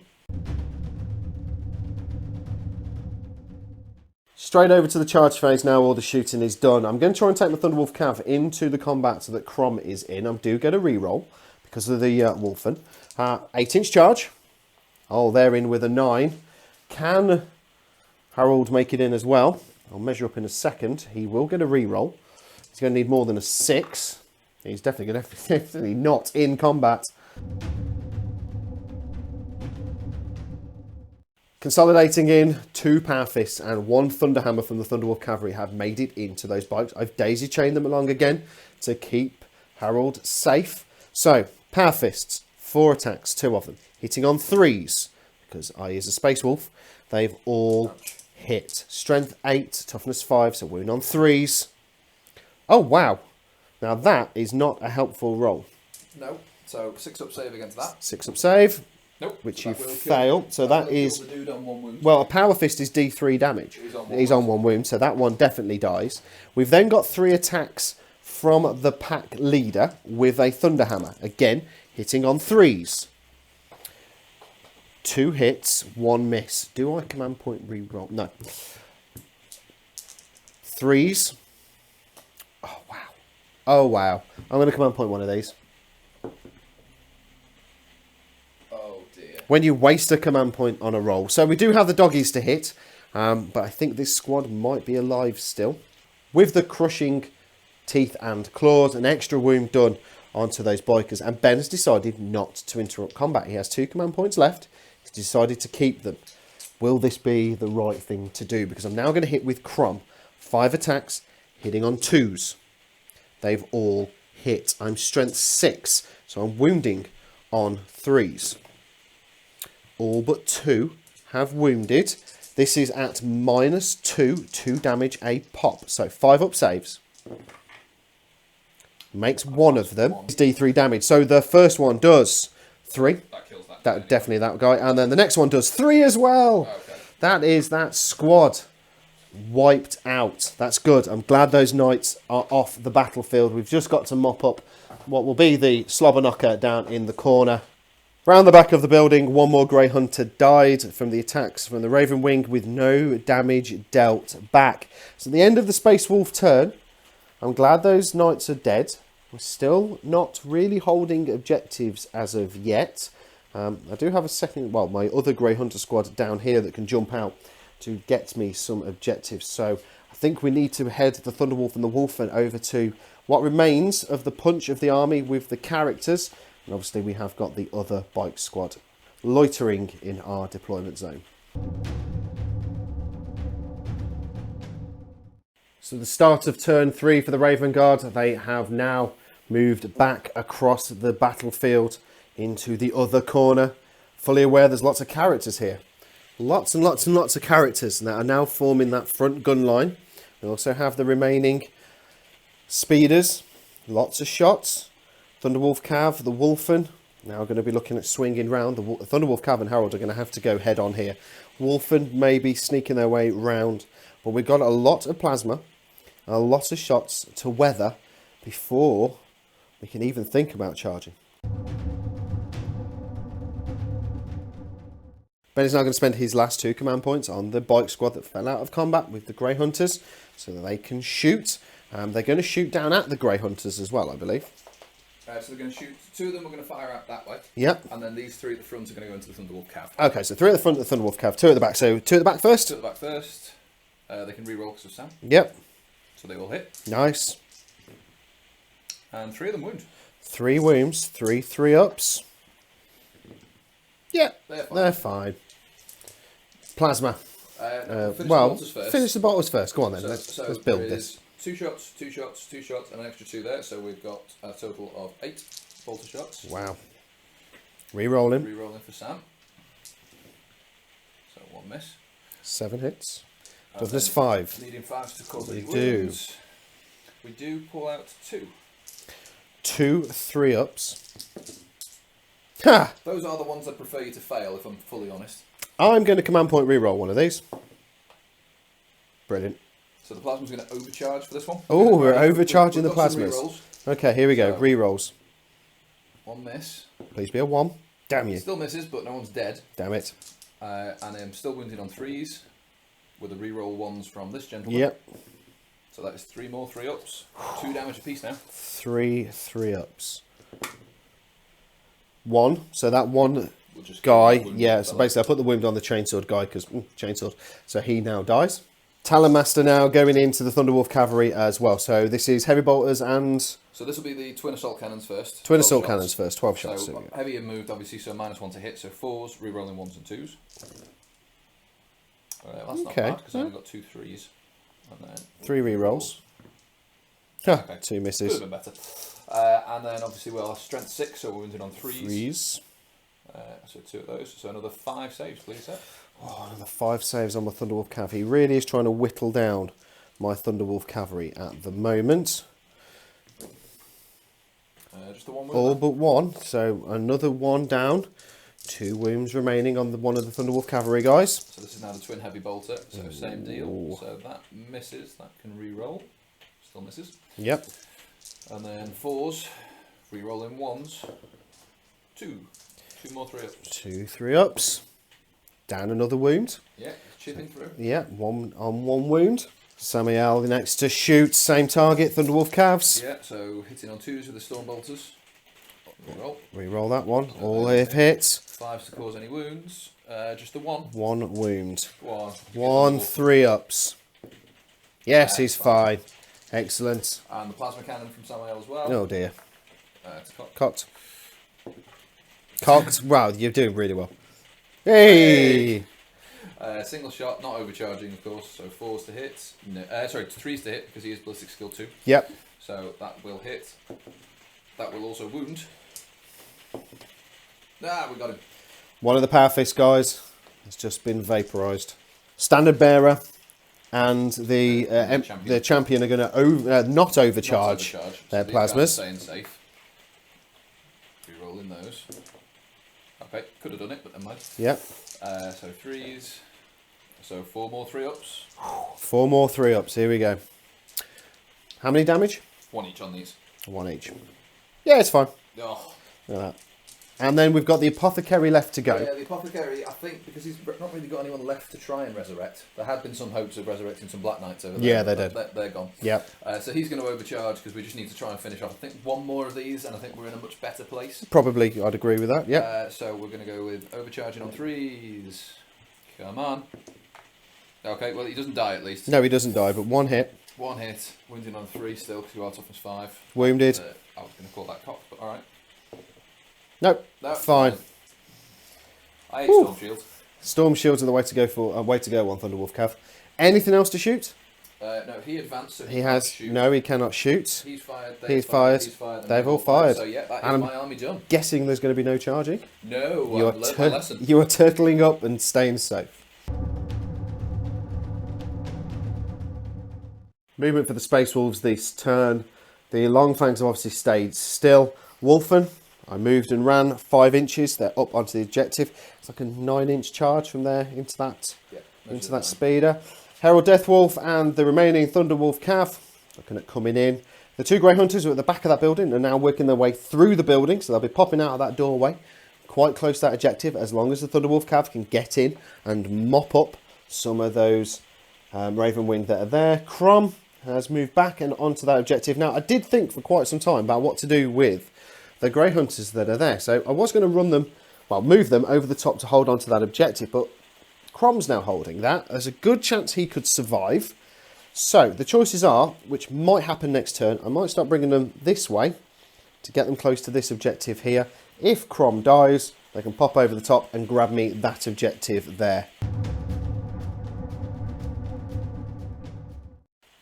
Straight over to the charge phase now, all the shooting is done. I'm going to try and take my Thunderwolf Cav into the combat that Crom is in. I do get a reroll because of the Wolfen. 8-inch charge. Oh, they're in with a 9. Can Harold make it in as well? I'll measure up in a second. He will get a reroll. He's going to need more than a 6. He's definitely not in combat. Consolidating in, 2 Power Fists and 1 Thunderhammer from the Thunderwolf Cavalry have made it into those bikes. I've daisy chained them along again to keep Harold safe. So, Power Fists, 4 attacks, 2 of them. Hitting on 3s, because I is a Space Wolf. They've all hit. Strength 8, Toughness 5, so wound on 3s. Oh, wow. Now that is not a helpful roll. No. So 6-up save against that. 6-up save. Nope. Which so you fail. So that is... The dude on 1 wound. Well, a Power Fist is D3 damage. He's on 1 wound, so that one definitely dies. We've then got 3 attacks from the pack leader with a Thunderhammer. Again, hitting on 3s. 2 hits, 1 miss. Do I command point re-roll? No. 3s. Oh, wow. Oh, wow. I'm going to command point one of these. Oh, dear. When you waste a command point on a roll. So we do have the doggies to hit, but I think this squad might be alive still. With the crushing teeth and claws, an extra wound done onto those bikers. And Ben has decided not to interrupt combat. He has 2 command points left. He's decided to keep them. Will this be the right thing to do? Because I'm now going to hit with Crom. 5 attacks, hitting on 2s. They've all hit. I'm strength 6, so I'm wounding on 3s. All but 2 have wounded. This is at -2, 2 damage a pop. So 5-up saves. Makes 1 of them. It's D3 damage. So the first one does 3. That kills that. That definitely that guy. And then the next one does 3 as well. Okay. That is that squad wiped out. That's good. I'm glad those knights are off the battlefield. We've just got to mop up what will be the slobber knocker down in the corner. Round the back of the building, 1 more Grey Hunter died from the attacks from the Ravenwing with no damage dealt back. So at the end of the Space Wolf turn, I'm glad those knights are dead. We're still not really holding objectives as of yet. I do have a second, well, my other Grey Hunter squad down here that can jump out to get me some objectives. So I think we need to head the Thunderwolf and the Wolfen over to what remains of the punch of the army with the characters. And obviously we have got the other bike squad loitering in our deployment zone. So the start of turn 3 for the Raven Guard. They have now moved back across the battlefield into the other corner. Fully aware there's lots of characters here. Lots and lots and lots of characters that are now forming that front gun line. We also have the remaining speeders. Lots of shots. Thunderwolf Cav, the Wolfen. Now going to be looking at swinging round. The Thunderwolf Cav and Herald are going to have to go head on here. Wolfen maybe sneaking their way round. But we've got a lot of plasma. A lot of shots to weather before we can even think about charging. Ben is now going to spend his last 2 command points on the bike squad that fell out of combat with the Grey Hunters so that they can shoot. They're going to shoot down at the Grey Hunters as well, I believe. So they're going to shoot, 2 of them are going to fire out that way. Yep. And then these 3 at the front are going to go into the Thunderwolf Cav. Okay, so 3 at the front of the Thunderwolf Cav, 2 at the back. So 2 at the back first? 2 at the back first. They can re-roll because of Sam. Yep. So they all hit. Nice. And 3 of them wound. 3 wounds, 3 3-ups. Yep, they're fine. Plasma. Finish the bottles first. Go on then, let's build this. 2 shots, 2 shots, 2 shots, and an extra 2 there. So we've got a total of 8 bolter shots. Wow. Re-rolling. Re-rolling for Sam. So 1 miss. 7 hits. Toughness 5. Needing 5s to cause any do. wounds. We do pull out 2. 2 3-ups. Ha! Those are the ones I prefer you to fail, if I'm fully honest. I'm going to command point re-roll one of these. Brilliant. So the plasma's going to overcharge for this one. Oh, we're overcharging the we've got some plasmas. re-rolls. Okay, here we go. So, Re-rolls. 1 miss. Please be a 1. Damn you. Still misses, but no one's dead. Damn it. And I'm still wounded on 3s with the re-roll 1s from this gentleman. Yep. So that is 3 more 3-ups. 2 damage apiece now. 3 3-ups. 1. So that one We'll just guy, yeah, so basically I put the wound on the chainsword guy because chainsword. So he now dies. Talonmaster now going into the Thunderwolf Cavalry as well. So this is heavy bolters and... So this will be the twin assault cannons first. Twin assault cannons first, 12 shots. So heavy and moved, obviously, so -1 to hit. So 4s, re-rolling 1s and 2s. That's not bad because I only got 2 3s. And then 3 re-rolls. Okay. 2 misses. Could have been better. And then obviously we'll have strength 6, so we're wounded on 3s. So 2 of those. So another 5 saves, please, sir. Oh, another 5 saves on my Thunderwolf Cav. He really is trying to whittle down my Thunderwolf Cavalry at the moment. Just the 1 wound. All but 1. So another 1 down. 2 wounds remaining on one of the Thunderwolf Cavalry guys. So this is now the twin heavy bolter. So same deal. So that misses. That can re-roll. Still misses. Yep. And then 4s, re-rolling 1s. 2 more 3-ups. 2 3-ups. Down another wound. Yeah, chipping through. Yeah, 1 on 1 wound. Samael next to shoot. Same target, Thunderwolf Cavs. Yeah, so hitting on 2s with the storm bolters. Re-roll. Re-roll that one. All have hits. 5s to cause any wounds. Just the 1. 1 wound. 1 3-ups. Yes, he's fine. Excellent. And the plasma cannon from Samael as well. Oh dear. It's Cocked. Cocked. Wow, you're doing really well. Hey! Single shot, not overcharging, of course. So 4s to hit. No, sorry, 3s to hit because he is ballistic skill 2. Yep. So that will hit. That will also wound. Ah, we got him. One of the power fist guys has just been vaporized. Standard bearer and the champion are going to not overcharge their plasmas. Staying safe. Re-rolling those. Okay, could have done it, but never mind. Yep. So 3s. So 4 more 3-ups. 4 more 3-ups. Here we go. How many damage? 1 each on these. 1 each. Yeah, it's fine. Oh. Look at that. And then we've got the apothecary left to go. Yeah, the apothecary, I think, because he's not really got anyone left to try and resurrect. There had been some hopes of resurrecting some Black Knights over there. Yeah, they're dead. They're gone. Yep. So he's going to overcharge because we just need to try and finish off. I think 1 more of these, and I think we're in a much better place. Probably, I'd agree with that. Yep. So we're going to go with overcharging on 3s. Come on. Okay, well, he doesn't die at least. No, he doesn't die, but 1 hit. 1 hit, wounded on 3 still, because you are toughness 5. Wounded. I was going to call that cocked, but alright. Nope, No, fine. I hate Storm Shield. Storm Shields are the way to go for way to go on Thunderwolf Cav. Anything else to shoot? No, he advanced, so He has. shoot. No, he cannot shoot. He's fired. He's fired. And They've all fired. So yeah, that And is I'm my army done. guessing there's going to be no charging. No, You I've learned my lesson. you are turtling up and staying safe. Movement for the Space Wolves this turn. The long flanks have obviously stayed still. Wolfen, I moved and ran 5 inches. They're up onto the objective. It's like a 9-inch charge from there into that speeder. Herald Deathwolf and the remaining Thunderwolf Cav looking at coming in. The 2 Grey Hunters are at the back of that building and are now working their way through the building, so they'll be popping out of that doorway quite close to that objective as long as the Thunderwolf Cav can get in and mop up some of those Ravenwing that are there. Crom has moved back and onto that objective. Now, I did think for quite some time about what to do with the Grey Hunters that are there. So I was going to run them, well, move them over the top to hold on to that objective, but Crom's now holding that. There's a good chance he could survive. So the choices are, which might happen next turn, I might start bringing them this way to get them close to this objective here. If Crom dies, they can pop over the top and grab me that objective there.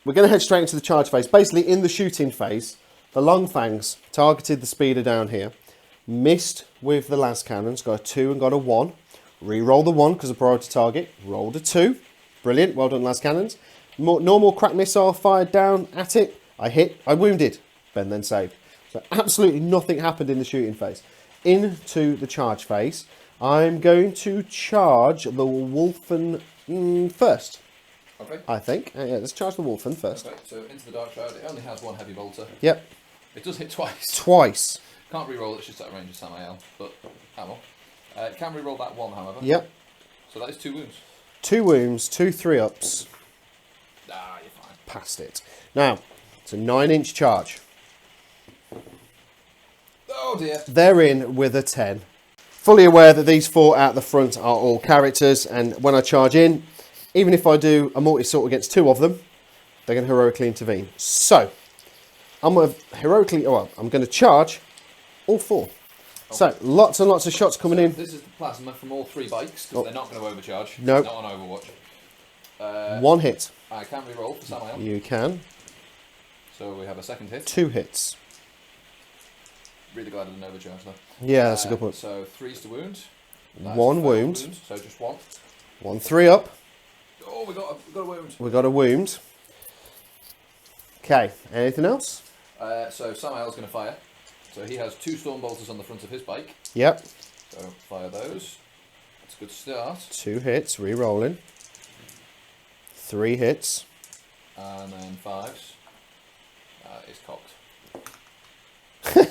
We're going to head straight into the charge phase. Basically, in the shooting phase, the Long Fangs targeted the speeder down here, missed with the las cannons, got a 2 and got a 1. Re-roll the 1 because of priority target, rolled a 2. Brilliant, well done las cannons. Normal crack missile fired down at it. I hit, I wounded, Ben then saved. So absolutely nothing happened in the shooting phase. Into the charge phase, I'm going to charge the Wolfen first. Okay. I think. Yeah, let's charge the Wolfen first. Okay, so into the Dark Shroud, it only has 1 heavy bolter. Yep. It does hit twice. Twice. Can't re-roll it, it's just at a range of Samael, but ammo. It can re-roll that 1, however. Yep. So that is 2 wounds. 2 wounds, 2 3-ups. Ah, you're fine. Past it. Now, it's a 9-inch charge. Oh dear. They're in with a 10. Fully aware that these 4 out the front are all characters, and when I charge in, even if I do a multi-sort against 2 of them, they're going to heroically intervene. So, I'm going to charge all 4. Okay. So, lots and lots of shots coming in. This is the plasma from all 3 bikes, because they're not going to overcharge. No. Nope. Not on Overwatch. 1 hit. I can re-roll for Samael. You can. So we have a 2nd hit. 2 hits. Really glad I didn't overcharge though. Yeah, that's a good point. So 3's to wound. That's 1 wound. So just 1. 1 3-up. Oh, we got a wound. We got a wound. Okay, anything else? So Samael's going to fire. So he has 2 storm bolters on the front of his bike. Yep. So fire those. That's a good start. 2 hits, re-rolling. 3 hits. And then 5s. Is cocked.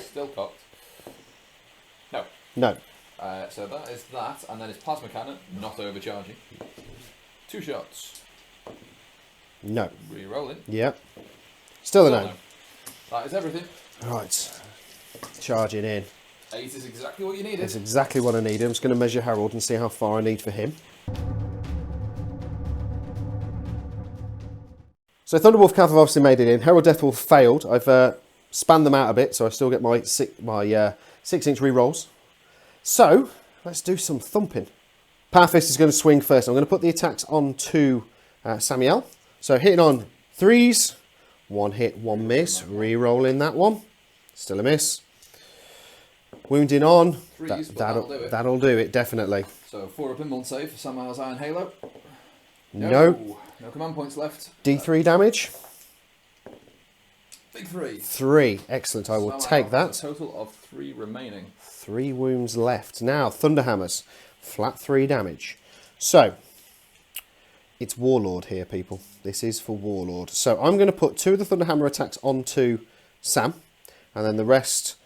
Still cocked. No. No. So that is that, and then his plasma cannon, not overcharging. 2 shots. No. Re-rolling. Yep. Still a no. That is everything. Right. Charging in. 8 is exactly what you needed. That's exactly what I need. I'm just going to measure Harold and see how far I need for him. So Thunderwolf Cav have obviously made it in. Herald Deathwolf failed. I've spanned them out a bit, so I still get my 6-inch re-rolls. So, let's do some thumping. Power Fist is going to swing first. I'm going to put the attacks on to Samael. So hitting on 3s. 1 hit, 1 miss. Re-rolling that one. Still a miss. Wounding on. 3s, that'll do it, definitely. So 4 up in one save for Samael's Iron Halo. No. No command points left. D3 damage. Big 3. 3. Excellent. I will take that. A total of 3 remaining. 3 wounds left. Now, Thunderhammers. Flat 3 damage. So, it's Warlord here, people. This is for Warlord. So, I'm going to put 2 of the Thunderhammer attacks onto Sam. And then the rest,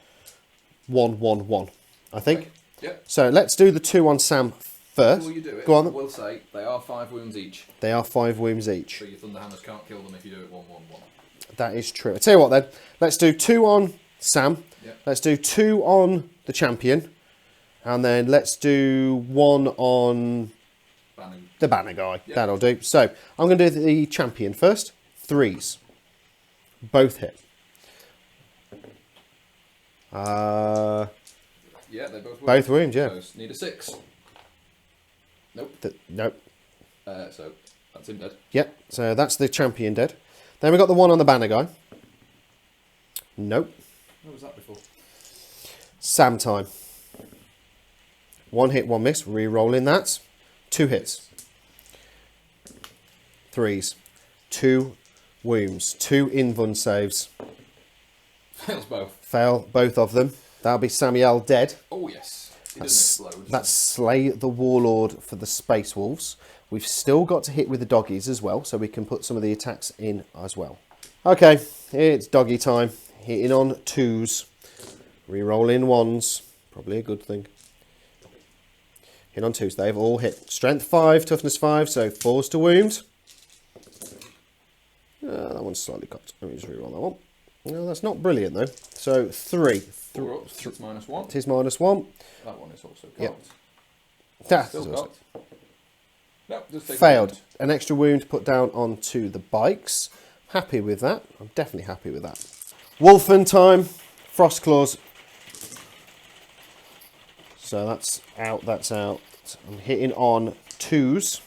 1, 1, 1. I think. Okay. Yep. So, let's do the 2 on Sam first. Before you do it, go on. I will say they are 5 wounds each. They are 5 wounds each. So your Thunderhammers can't kill them if you do it 1, 1, 1. That is true. I tell you what then, let's do 2 on Sam. Yep. Let's do 2 on the champion. And then let's do 1 on The banner guy. Yep. That'll do. So I'm going to do the champion first. 3s. Both hit. Yeah, they both wound. Both wounds, yeah. Those need a 6. Nope. Nope. So that's him dead. Yep. So that's the champion dead. Then we got the one on the banner guy. Nope. What was that before? Sam time. 1 hit, 1 miss. Re-rolling that. 2 hits. 3s. 2 wounds. 2 invuln saves. Fails both. Fail both of them. That'll be Samuel dead. Oh yes. He doesn't explode. That's Slay the Warlord for the Space Wolves. We've still got to hit with the doggies as well, so we can put some of the attacks in as well. Okay, it's doggy time. Hitting on 2s. Re-rolling 1s. Probably a good thing. Hit on 2s. They've all hit. Strength 5, toughness 5, so 4s to wound. That one's slightly cocked. Let me just re-roll that one. No, that's not brilliant though. So 3. 4 ups, it's -1. It is -1. That one is also cocked. Yep. That's Still also cocked. Nope, just take failed. a wound. An extra wound put down onto the bikes. Happy with that. I'm definitely happy with that. Wolfen time. Frost claws. So that's out. That's out. I'm hitting on 2s.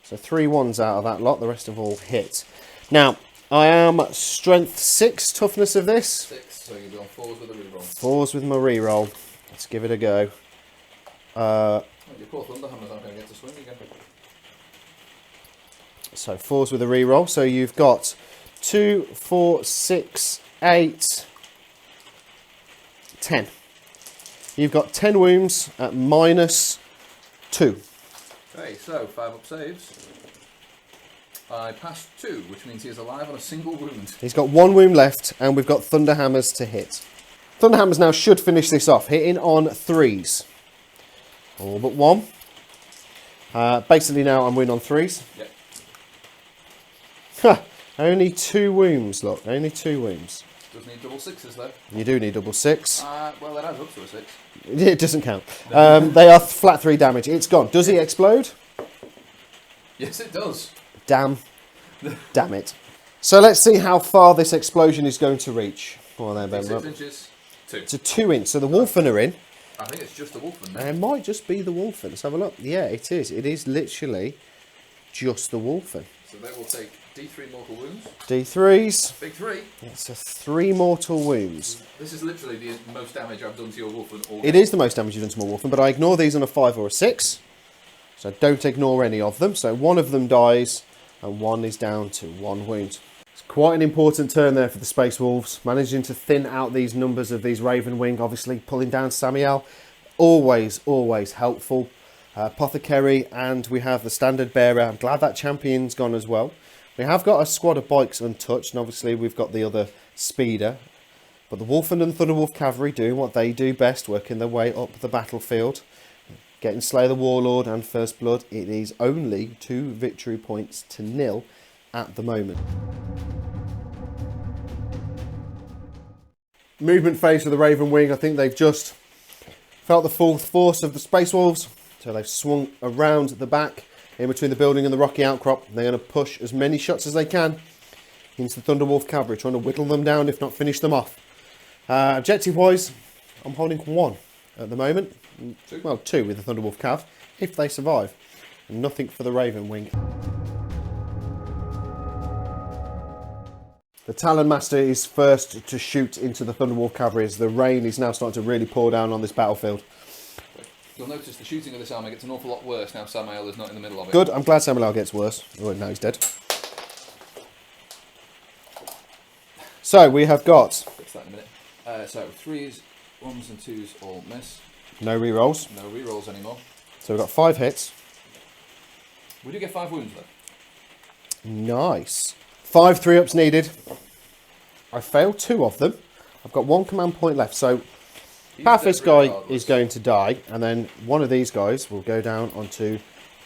So 3 1s out of that lot. The rest have all hit. Now, I am strength 6 toughness of this. 6, so you'll be on 4s with a reroll. 4s with my reroll. Let's give it a go. Your poor Thunderhammer's not going to get to swing again. So 4s with a reroll. So you've got 2, 4, 6, 8, 10. You've got 10 wounds at -2. Okay, so 5 up saves. I passed 2, which means he is alive on a single wound. He's got 1 wound left, and we've got Thunderhammers to hit. Thunderhammers now should finish this off, hitting on 3s. All but 1. Basically now I'm winning on 3s. Yep. Ha! Only 2 wounds, look. Only 2 wounds. Does need double 6s though. You do need double 6. Well, it adds up to a 6. It doesn't count. They are flat 3 damage. It's gone. Does he explode? Yes, it does. Damn it. So let's see how far this explosion is going to reach. Come on then, Ben. 6 inches. 2. It's a 2 inch. So the Wolfen are in. I think it's just the Wolfen now. It might just be the Wolfen. Let's have a look. Yeah, it is. It is literally just the Wolfen. So they will take D3 mortal wounds. D3s. Big 3. It's a 3 mortal wounds. This is literally the most damage I've done to your Wolfen all It game. is the most damage you've done to my Wolfen, but I ignore these on a 5 or a 6. So don't ignore any of them. So one of them dies, and one is down to 1 wound. It's quite an important turn there for the Space Wolves. Managing to thin out these numbers of these Ravenwing, obviously pulling down Samuel. Always, always helpful. Apothecary, and we have the Standard Bearer. I'm glad that champion's gone as well. We have got a squad of bikes untouched, and obviously we've got the other speeder. But the Wolfen and Thunderwolf Cavalry doing what they do best, working their way up the battlefield. Getting Slay the Warlord and First Blood. It is only 2 victory points to 0 at the moment. Movement phase for the Ravenwing. I think they've just felt the full force of the Space Wolves. So they've swung around the back in between the building and the rocky outcrop. They're going to push as many shots as they can into the Thunderwolf Cavalry, trying to whittle them down, if not finish them off. Objective-wise, I'm holding 1 at the moment. 2. Well, 2 with the Thunderwolf Cav, if they survive. And nothing for the Ravenwing. The Talon Master is first to shoot into the Thunderwolf Cavalry as the rain is now starting to really pour down on this battlefield. You'll notice the shooting of this army gets an awful lot worse now Samael is not in the middle of it. Good, I'm glad Samuel gets worse. Oh, now he's dead. So, we have got... Fix that in a minute. So, 3s, 1s and 2s all miss. no rerolls. No rerolls anymore. So we've got 5 hits. We do get 5 wounds though. Nice. 5 3-ups needed. I failed 2 of them. I've got 1 command point left. So half this guy is going to die, and then one of these guys will go down onto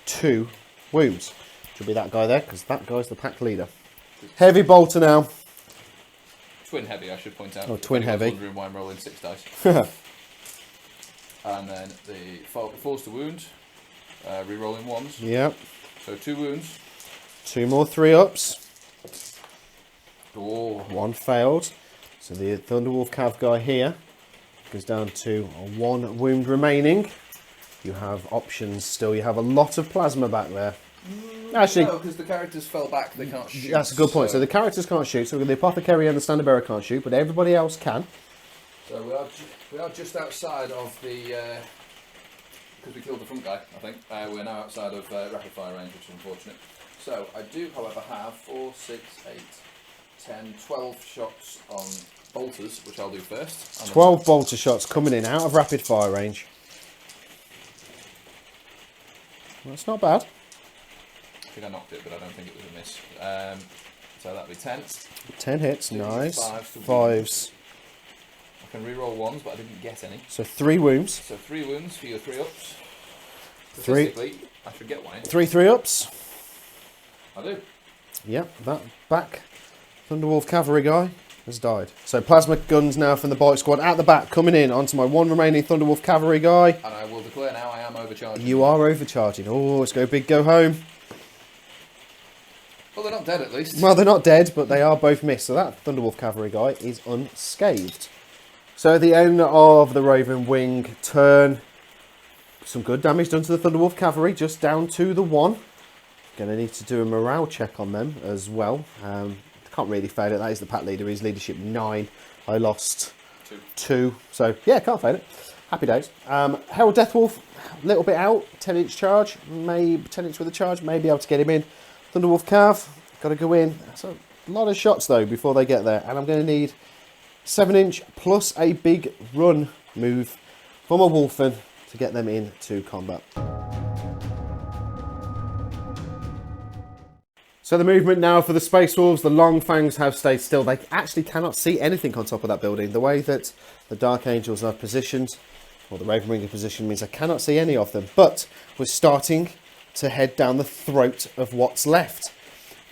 2 wounds. Which will be that guy there, because that guy's the pack leader. Heavy bolter now. Twin heavy, I should point out. Oh, twin heavy. Wondering why I'm rolling 6 dice. And then the force to wound. Re-rolling ones. Yep. So 2 wounds. 2 more 3-ups. Oh. 1 failed. So the Thunderwolf Cav guy here goes down to 1 wound remaining. You have options still. You have a lot of plasma back there. Actually, no, because the characters fell back, they can't shoot. That's a good point. So the characters can't shoot. So the Apothecary and the Standard Bearer can't shoot, but everybody else can. So we are just outside of the... because we killed the front guy, I think. We're now outside of rapid fire range, which is unfortunate. So I do, however, have 4, 6, 8, 10, 12 shots on bolters, which I'll do first. 12 bolter shots coming in out of rapid fire range. That's not bad. I think I knocked it, but I don't think it was a miss. So that'd be 10. 10 hits, 2, nice. 5s. I can re-roll 1s, but I didn't get any. So 3 wounds. So 3 wounds for your 3-ups. 3. Statistically, I should get 1 in. 3 3-ups. I do. Yep, that back Thunderwolf Cavalry guy has died. So plasma guns now from the bike squad at the back, coming in onto my 1 remaining Thunderwolf Cavalry guy. And I will declare now I am overcharging. You are overcharging. Oh, let's go big, go home. Well, they're not dead at least. Well, they're not dead, but they are both missed. So that Thunderwolf Cavalry guy is unscathed. So at the end of the Ravenwing turn, some good damage done to the Thunderwolf Cavalry, just down to the 1. Going to need to do a morale check on them as well. Can't really fail it. That is the pack leader. He's leadership 9. I lost 2. So yeah, can't fail it. Happy days. Herald Deathwolf, a little bit out. 10-inch charge. Maybe 10-inch with a charge. May be able to get him in. Thunderwolf Cav, got to go in. That's a lot of shots though before they get there. And I'm going to need 7-inch plus a big run move from a Wolfen to get them into combat. So the movement now for the Space Wolves, the Long Fangs have stayed still. They actually cannot see anything on top of that building. The way that the Dark Angels are positioned, or the Ravenwing are positioned, means I cannot see any of them. But we're starting to head down the throat of what's left.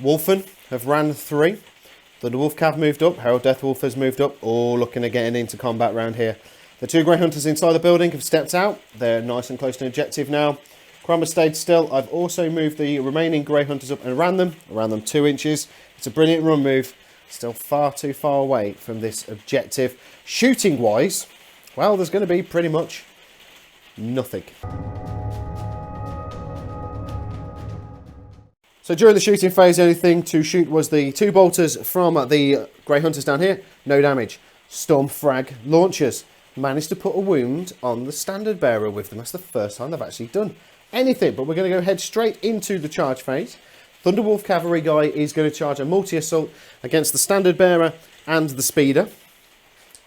Wolfen have ran 3. The Wolf Cav moved up. Herald Deathwolf has moved up. All looking at getting into combat round here. The 2 Grey Hunters inside the building have stepped out. They're nice and close to objective now. Crumber stayed still. I've also moved the remaining Grey Hunters up and ran them 2 inches. It's a brilliant run move. Still far too far away from this objective. Shooting wise, well, there's going to be pretty much nothing. So during the shooting phase, the only thing to shoot was the 2 bolters from the Grey Hunters down here. No damage. Storm Frag launchers. Managed to put a wound on the Standard Bearer with them. That's the first time they've actually done anything. But we're going to go head straight into the charge phase. Thunderwolf Cavalry guy is going to charge a multi-assault against the Standard Bearer and the Speeder.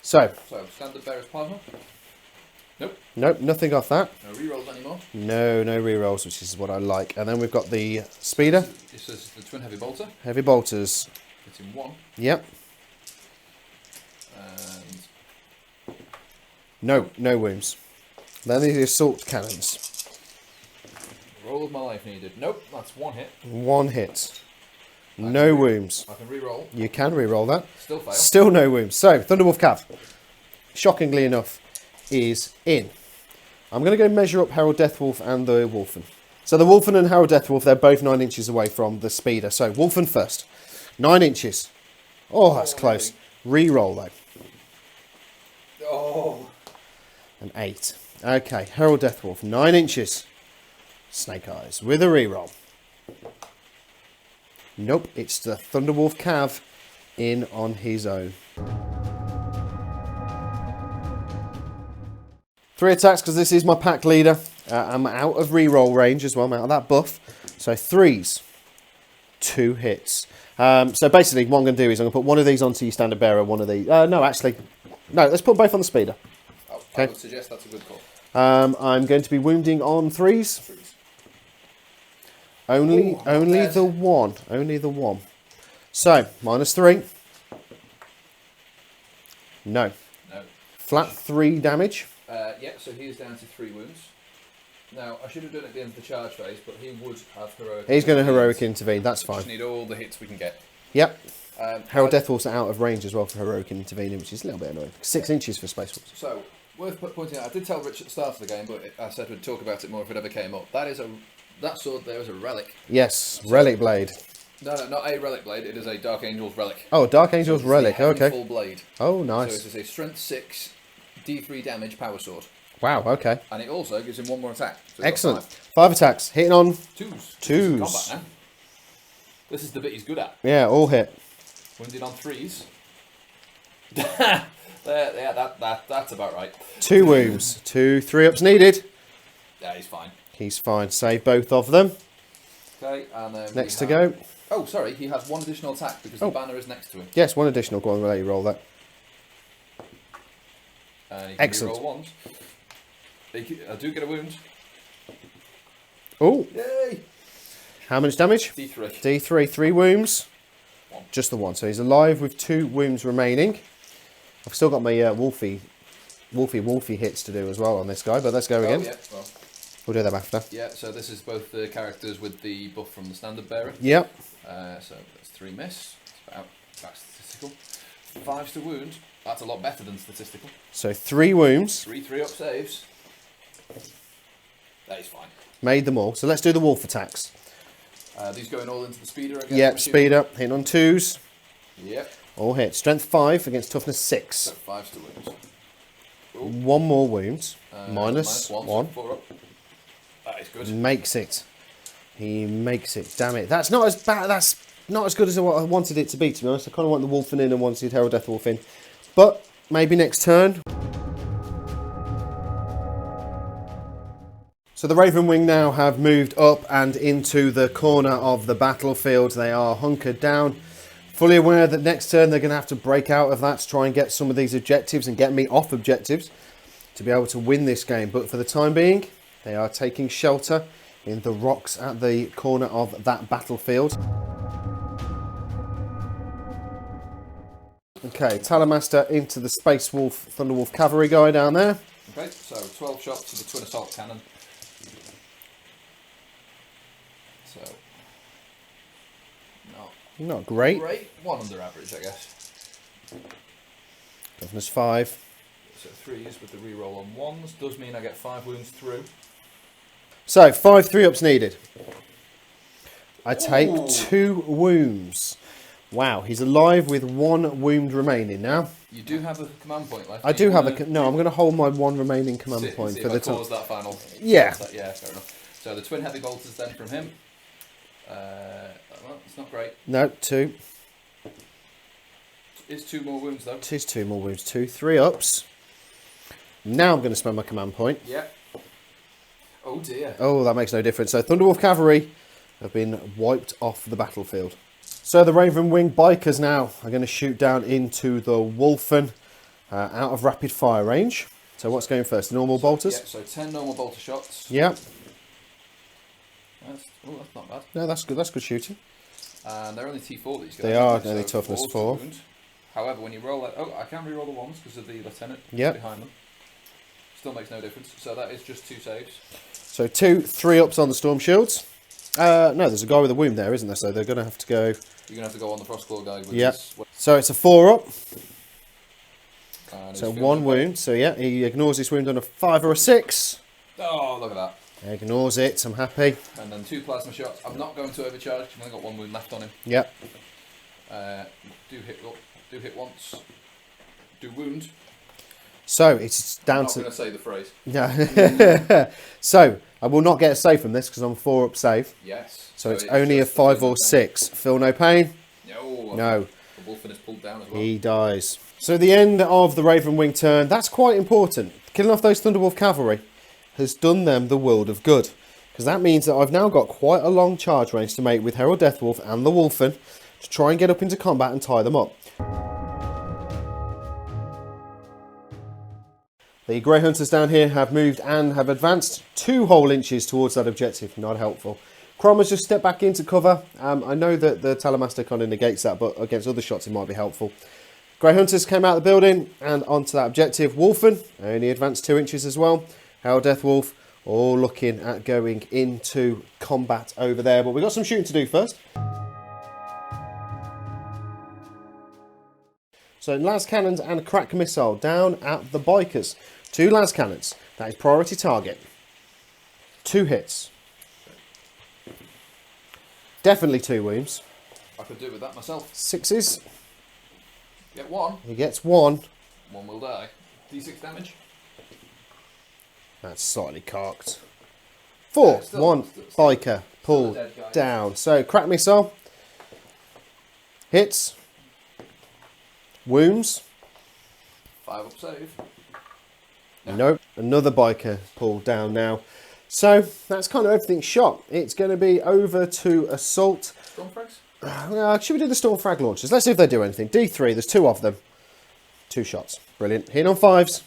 So Standard Bearer's plasma? Nope. Nope, nothing off that. No rerolls anymore? No rerolls, which is what I like. And then we've got the Speeder. This is the Twin Heavy Bolter. Heavy bolters. It's in 1. Yep. And no wounds. Then the assault cannons. roll of my life needed. Nope, that's 1 hit. 1 hit. No wounds. I can re-roll. You can re-roll that. Still fail. Still no wounds. So, Thunderwolf Cav, shockingly enough, is in. I'm going to go measure up Herald Deathwolf and the Wolfen. So the Wolfen and Herald Deathwolf, they're both 9 inches away from the Speeder. So, Wolfen first. 9 inches. Oh, that's close. Re-roll, though. Oh. An 8. Okay, Herald Deathwolf, 9 inches. Snake Eyes with a re-roll. Nope, it's the Thunderwolf Cav in on his own. 3 attacks because this is my pack leader. I'm out of re-roll range as well. I'm out of that buff. So 3s. 2 hits. So basically what I'm going to do is I'm going to put one of these onto your Standard Bearer, one of these. No, actually. No, let's put both on the Speeder. Oh, okay. I would suggest that's a good call. I'm going to be wounding on 3s. Only the one. Only the one. So, -3. No. No. Flat 3 damage. Yeah, so he is down to 3 wounds. Now, I should have done it at the end of the charge phase, but he would have heroic. He's going to heroic intervene, that's We fine. just need all the hits we can get. Yep. Herald Deathwolf's out of range as well for heroic intervening, which is a little bit annoying. 6 inches for Space Wolves. So, Worth pointing out, I did tell Rich at the start of the game, but I said we'd talk about it more if it ever came up. That sword there is a relic. Yes, relic blade. No, not a relic blade. It is a Dark Angel's relic. Oh, Dark Angel's relic. Okay. Full blade. Oh, nice. So it is a strength 6, D3 damage power sword. Wow. Okay. And it also gives him 1 more attack. So Excellent. 5 attacks. Hitting on twos. Twos. Combat now. This is the bit he's good at. Yeah, all hit. Wounded on 3s. There, yeah, that's about right. 2 wounds. 2 3-ups needed. Yeah, he's fine. He's fine. Save both of them. Okay, and then Next to go. Oh, sorry, he has 1 additional attack because the banner is next to him. Yes, 1 additional. Go on, we'll let you roll that. And he can Excellent. reroll ones. I do get a wound. Oh. Yay! How much damage? D3. D3, 3 wounds. 1. Just the 1. So he's alive with 2 wounds remaining. I've still got my Wolfie hits to do as well on this guy, but let's go again. Yeah, well. We'll do them after. Yeah, so this is both the characters with the buff from the standard bearer. Yep. So that's 3 miss. It's about statistical. 5's to wound. That's a lot better than statistical. So 3 wounds. 3 3-up saves. That is fine. Made them all. So let's do the wolf attacks. These going all into the speeder again. Yep, speed up. Hitting on 2s. Yep. All hit. Strength 5 against toughness 6. So 5's to wound. Ooh. 1 more wound. Minus 1. 4 up. That is good. Makes it. He makes it. Damn it. That's not as bad. That's not as good as what I wanted it to be, to be honest. I kind of want the wolf in and wanted Herald Deathwolf in. But maybe next turn. So the Ravenwing now have moved up and into the corner of the battlefield. They are hunkered down. Fully aware that next turn they're going to have to break out of that to try and get some of these objectives and get me off objectives to be able to win this game. But for the time being, they are taking shelter in the rocks at the corner of that battlefield. Okay, Talamaster into the Space Wolf, Thunderwolf cavalry guy down there. Okay, so 12 shots to the twin assault cannon. So, Not great. Great. 1 under average, I guess. Toughness 5. So 3s with the reroll on 1s. Does mean I get 5 wounds through. So, 5 3-ups needed. I take Ooh. 2 wounds. Wow, he's alive with 1 wound remaining now. You do have a command point left. I do have a... No, I'm going to hold my 1 remaining command point see for if the I time. cause that final. Yeah. Yeah, fair enough. So the twin heavy bolters then from him. Well, it's not great. No, 2. It's 2 more wounds though. It is 2 more wounds. 2 3-ups. Now I'm going to spend my command point. Yeah. Oh dear. Oh, that makes no difference. So Thunderwolf cavalry have been wiped off the battlefield. So the Ravenwing bikers now are going to shoot down into the Wolfen out of rapid fire range. So what's going first? Normal bolters? Yeah, so 10 normal bolter shots. Yeah. That's not bad. No, that's good. That's good shooting. And they're only T4 these guys. They are so only toughness 4. wound. However, when you roll that... Oh, I can re-roll the ones because of the lieutenant behind them. Still makes no difference. So that is just 2 saves. So 2 3-ups on the Storm Shields. No, there's a guy with a wound there, isn't there? So they're going to have to go... You're going to have to go on the Frostclaw guy. Yeah. So it's a 4-up. So 1 wound. So yeah, he ignores this wound on a 5 or a 6. Oh, look at that. Ignores it. I'm happy. And then 2 plasma shots. I'm not going to overcharge because I've only got 1 wound left on him. Yep. Do hit once. Do wound. So it's down I'm not to... going to say the phrase. Yeah. So I will not get a save from this because I'm 4-up save. Yes. So it's only a 5 or 6. Feel no pain? No. No. The Wolfen is pulled down as well. He dies. So the end of the Ravenwing turn, that's quite important. Killing off those Thunderwolf cavalry has done them the world of good. Because that means that I've now got quite a long charge range to make with Herald Deathwolf and the Wolfen to try and get up into combat and tie them up. The Grey Hunters down here have moved and have advanced 2 whole inches towards that objective. Not helpful. Crom has just stepped back into cover. I know that the Talamaster kind of negates that, but against other shots it might be helpful. Grey Hunters came out of the building and onto that objective. Wolfen only advanced 2 inches as well. Herald Deathwolf all looking at going into combat over there. But we've got some shooting to do first. So las cannons and crack missile down at the bikers. 2 las cannons. That is priority target. 2 hits. Definitely 2 wounds. I could do with that myself. 6s. Get 1. He gets 1. 1 will die. D6 damage. That's slightly cocked. 4. Yeah, still, 1 still biker. Pulled dead guy. down. So, crack missile. Hits. Wounds. 5 up save. No. Nope. Another biker pulled down now. So, that's kind of everything shot. It's going to be over to assault. Stormfrags? Should we do the storm frag launchers? Let's see if they do anything. D3, there's 2 of them. 2 shots. Brilliant. Hitting on 5s.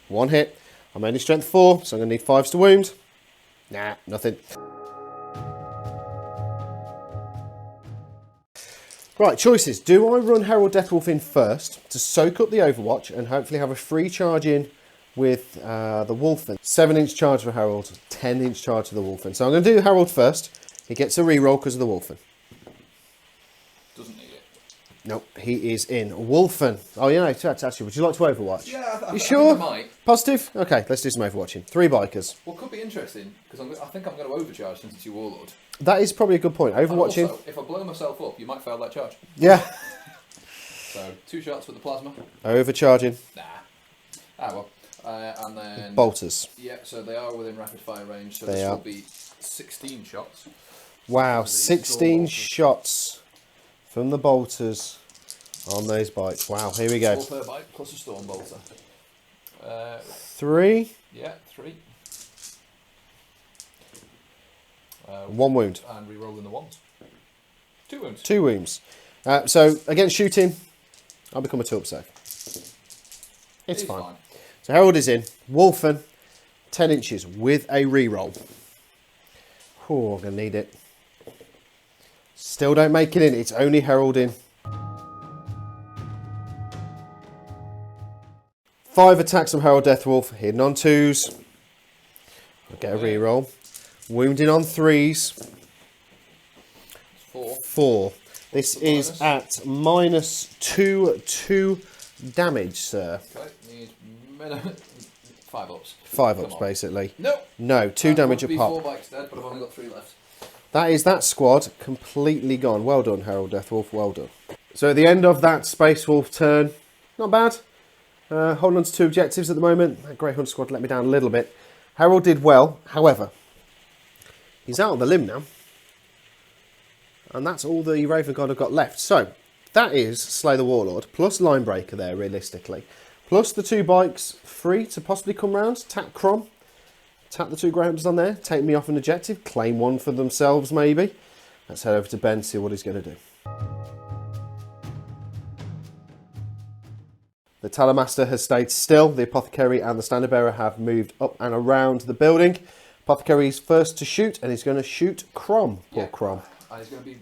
1 hit. I'm only strength 4, so I'm going to need 5s to wound. Nah, nothing. Right, choices. Do I run Herald Deathwolf in first to soak up the Overwatch and hopefully have a free charge in with the Wolfen? 7-inch charge for Herald, 10-inch charge for the Wolfen. So I'm going to do Herald first. He gets a reroll because of the Wolfen. Doesn't need it. Nope, he is in. Wolfen. Oh, yeah, actually, would you like to Overwatch? Yeah, You sure? I might. Positive? Okay, let's do some Overwatching. 3 bikers. What could be interesting, because I think I'm going to overcharge since it's your Warlord. That is probably a good point. Overwatching. Also, if I blow myself up, you might fail that charge. Yeah. So, 2 shots with the plasma. Overcharging. Nah. Ah, well. And then... Bolters. Yeah, so they are within rapid fire range, so They this are. will be 16 shots. Wow, These 16 bolters. shots from the bolters on those bikes. Wow, here we go. 4 per bike plus a storm bolter. 3. Yeah, 3. 1 wound. And re-rolling the ones. 2 wounds. 2 wounds. So, against shooting, I'll become a 2-up save. It's He's fine. So, Herald is in. Wolfen, 10 inches with a reroll. Oh, I'm going to need it. Still don't make it in. It's only Herald in. 5 attacks from Herald Deathwolf. Hidden on 2s. I'll get a reroll. Wounding on 3s. 4. 4. This is at -2 damage, sir. Okay, need minimum 5 ups. 5 Come ups, on. basically. No! No, 2 damage a Be pop. 4 bikes dead, but I've only got 3 left. That is that squad completely gone. Well done, Herald Deathwolf. Well done. So at the end of that Space Wolf turn, not bad. Holding on to 2 objectives at the moment. That Grey Hunt squad let me down a little bit. Herald did well. However, he's out on the limb now. And that's all the Raven God have got left. So that is Slay the Warlord plus Linebreaker there, realistically. Plus the 2 bikes free to possibly come round. Tap Crom. Tap the 2 grounders on there. Take me off an objective. Claim 1 for themselves, maybe. Let's head over to Ben, see what he's going to do. The Talamaster has stayed still. The Apothecary and the Standard Bearer have moved up and around the building. Apothecary's first to shoot, and he's going to shoot Crom. Poor Crom. He's going to be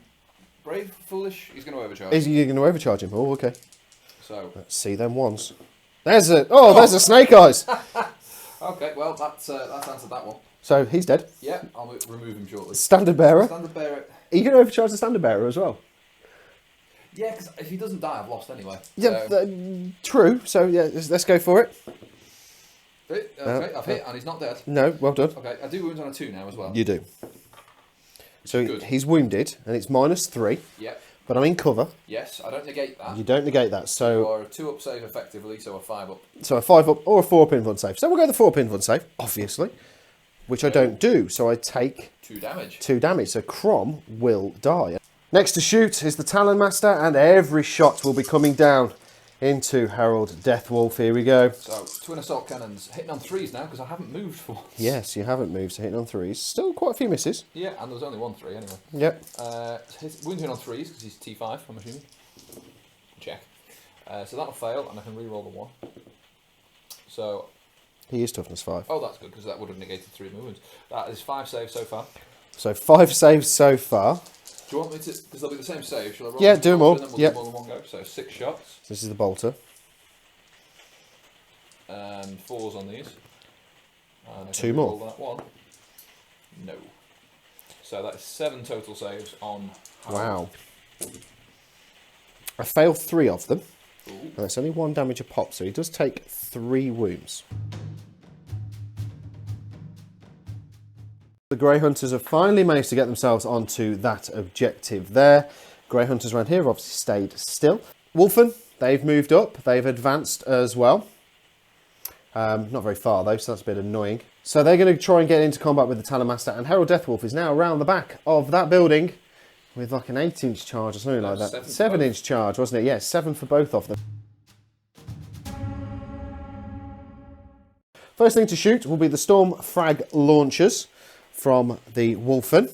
brave, foolish. He's going to overcharge. Is he going to overcharge him? Oh, okay. So Let's see them ones. There's a... Oh, there's a Snake Eyes. okay, well that's answered that one. So he's dead. Yeah, I'll remove him shortly. Standard Bearer. Standard bearer. Are you going to overcharge the Standard Bearer as well? Yeah, because if he doesn't die, I've lost anyway. Yeah, So- true. So yeah, let's go for it. Okay, I've hit and he's not dead. No, well done. Okay, I do wounds on a 2 now as well. You do. So Good. he's wounded, and it's -3, Yep. but I'm in cover. Yes, I don't negate that. You don't negate that. You So are a 2 up save effectively, so a 5 up. so a 5 up or a 4 up invuln save. So we'll go the 4 up invuln save, obviously, which I don't do. So I take 2 damage. 2 damage. So Crom will die. Next to shoot is the Talon Master, and every shot will be coming down into Herald Deathwolf. Here we go. So, twin assault cannons hitting on 3s now because I haven't moved for once. Yes, you haven't moved, so hitting on 3s. Still quite a few misses. Yeah, and there was only 1 3 anyway. Yep. Wounding on 3s because he's T5, I'm assuming. Check. So that'll fail, and I can re-roll the 1. So, He is toughness 5. oh, that's good because that would have negated 3 wounds. That is 5 saves so far. So 5 saves so far. Do you want me to? Because they'll be the same save. Shall I roll? Yeah, them do them together all. and then we'll Yep. do more than 1 go. So 6 shots This is the bolter. and 4s on these. And I 2 can more. re-roll that 1. No. So that is 7 total saves on. Harold. Wow. I failed 3 of them. And that's only 1 damage a pop, so he does take 3 wounds. The Grey Hunters have finally managed to get themselves onto that objective there. Grey Hunters around here have obviously stayed still. Wolfen, they've moved up. They've advanced as well. Not very far though, so that's a bit annoying. So they're going to try and get into combat with the Talonmaster, and Herald Deathwolf is now around the back of that building with like an 8-inch charge or something like that. 7-inch charge, wasn't it? Yeah, 7 for both of them. First thing to shoot will be the Storm Frag launchers from the Wolfen.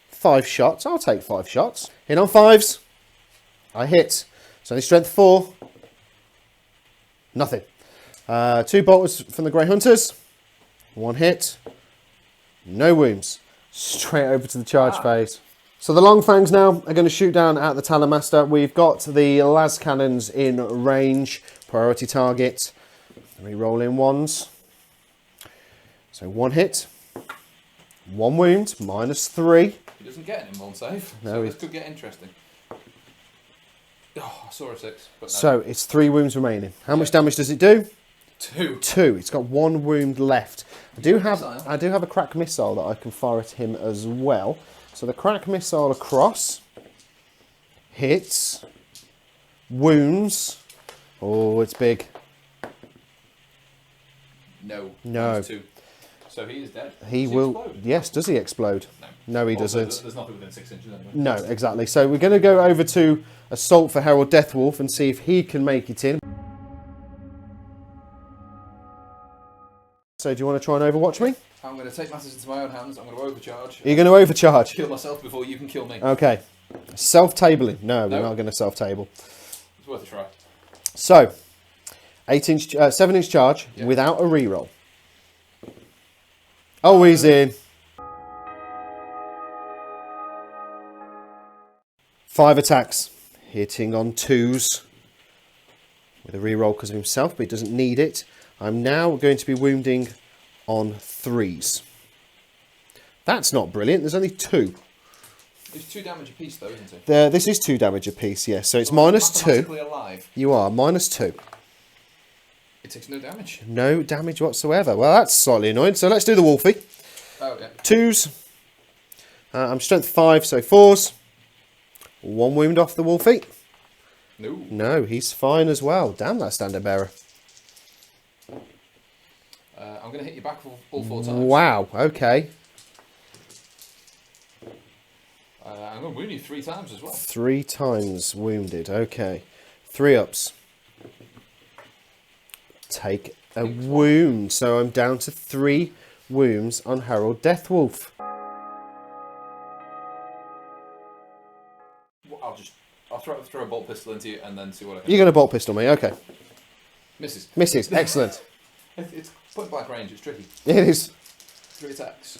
5 shots. I'll take 5 shots. In on 5s. I hit. It's only strength 4. Nothing. 2 bolters from the Grey Hunters. 1 hit. No wounds. Straight over to the charge phase. So the Long Fangs now are going to shoot down at the Talonmaster. We've got the las cannons in range. Priority target. Re-roll in 1s. So 1 hit. 1 wound. -3. He doesn't get an in-1 save. No, so this could get interesting. Oh, I saw a 6. But no. So it's 3 wounds remaining. How much damage does it do? 2. 2. It's got 1 wound left. I do have a crack missile that I can fire at him as well. So the crack missile across hits, wounds. Oh, it's big. No. No. 2. So he is dead. He Does will. explode? Yes. Does he explode? No. No, he Also, doesn't. There's nothing within 6 inches anyway. No, exactly. So we're going to go over to Assault for Herald Deathwolf and see if he can make it in. So do you want to try and overwatch me? I'm going to take matters into my own hands. I'm going to overcharge. Are you going to overcharge? Kill myself before you can kill me. Okay. Self-tabling. No, we're not going to self-table. It's worth a try. So, 7-inch charge without a reroll. Oh, he's in. 5 attacks, hitting on 2s with a reroll because of himself, but he doesn't need it. I'm now going to be wounding on 3s. That's not brilliant. There's only 2. It's 2 damage a piece, though, isn't it? This is 2 damage a piece, yes. So it's -2. Alive. You are -2. It takes no damage. No damage whatsoever. Well, that's slightly annoying. So let's do the Wolfie. Oh, yeah. 2s. I'm strength 5, so 4s. 1 wound off the Wolfie. No. No, he's fine as well. Damn that standard bearer. I'm going to hit you back all 4 times. Wow, okay. I'm going to wound you 3 times as well. 3 times wounded, okay. 3 ups. Take a wound. So I'm down to 3 wounds on Herald Deathwolf. I'll throw a bolt pistol into you and then see what I can. You're going to bolt pistol me, okay. Misses. Misses, excellent. It's point blank range, it's tricky. It is. 3 attacks,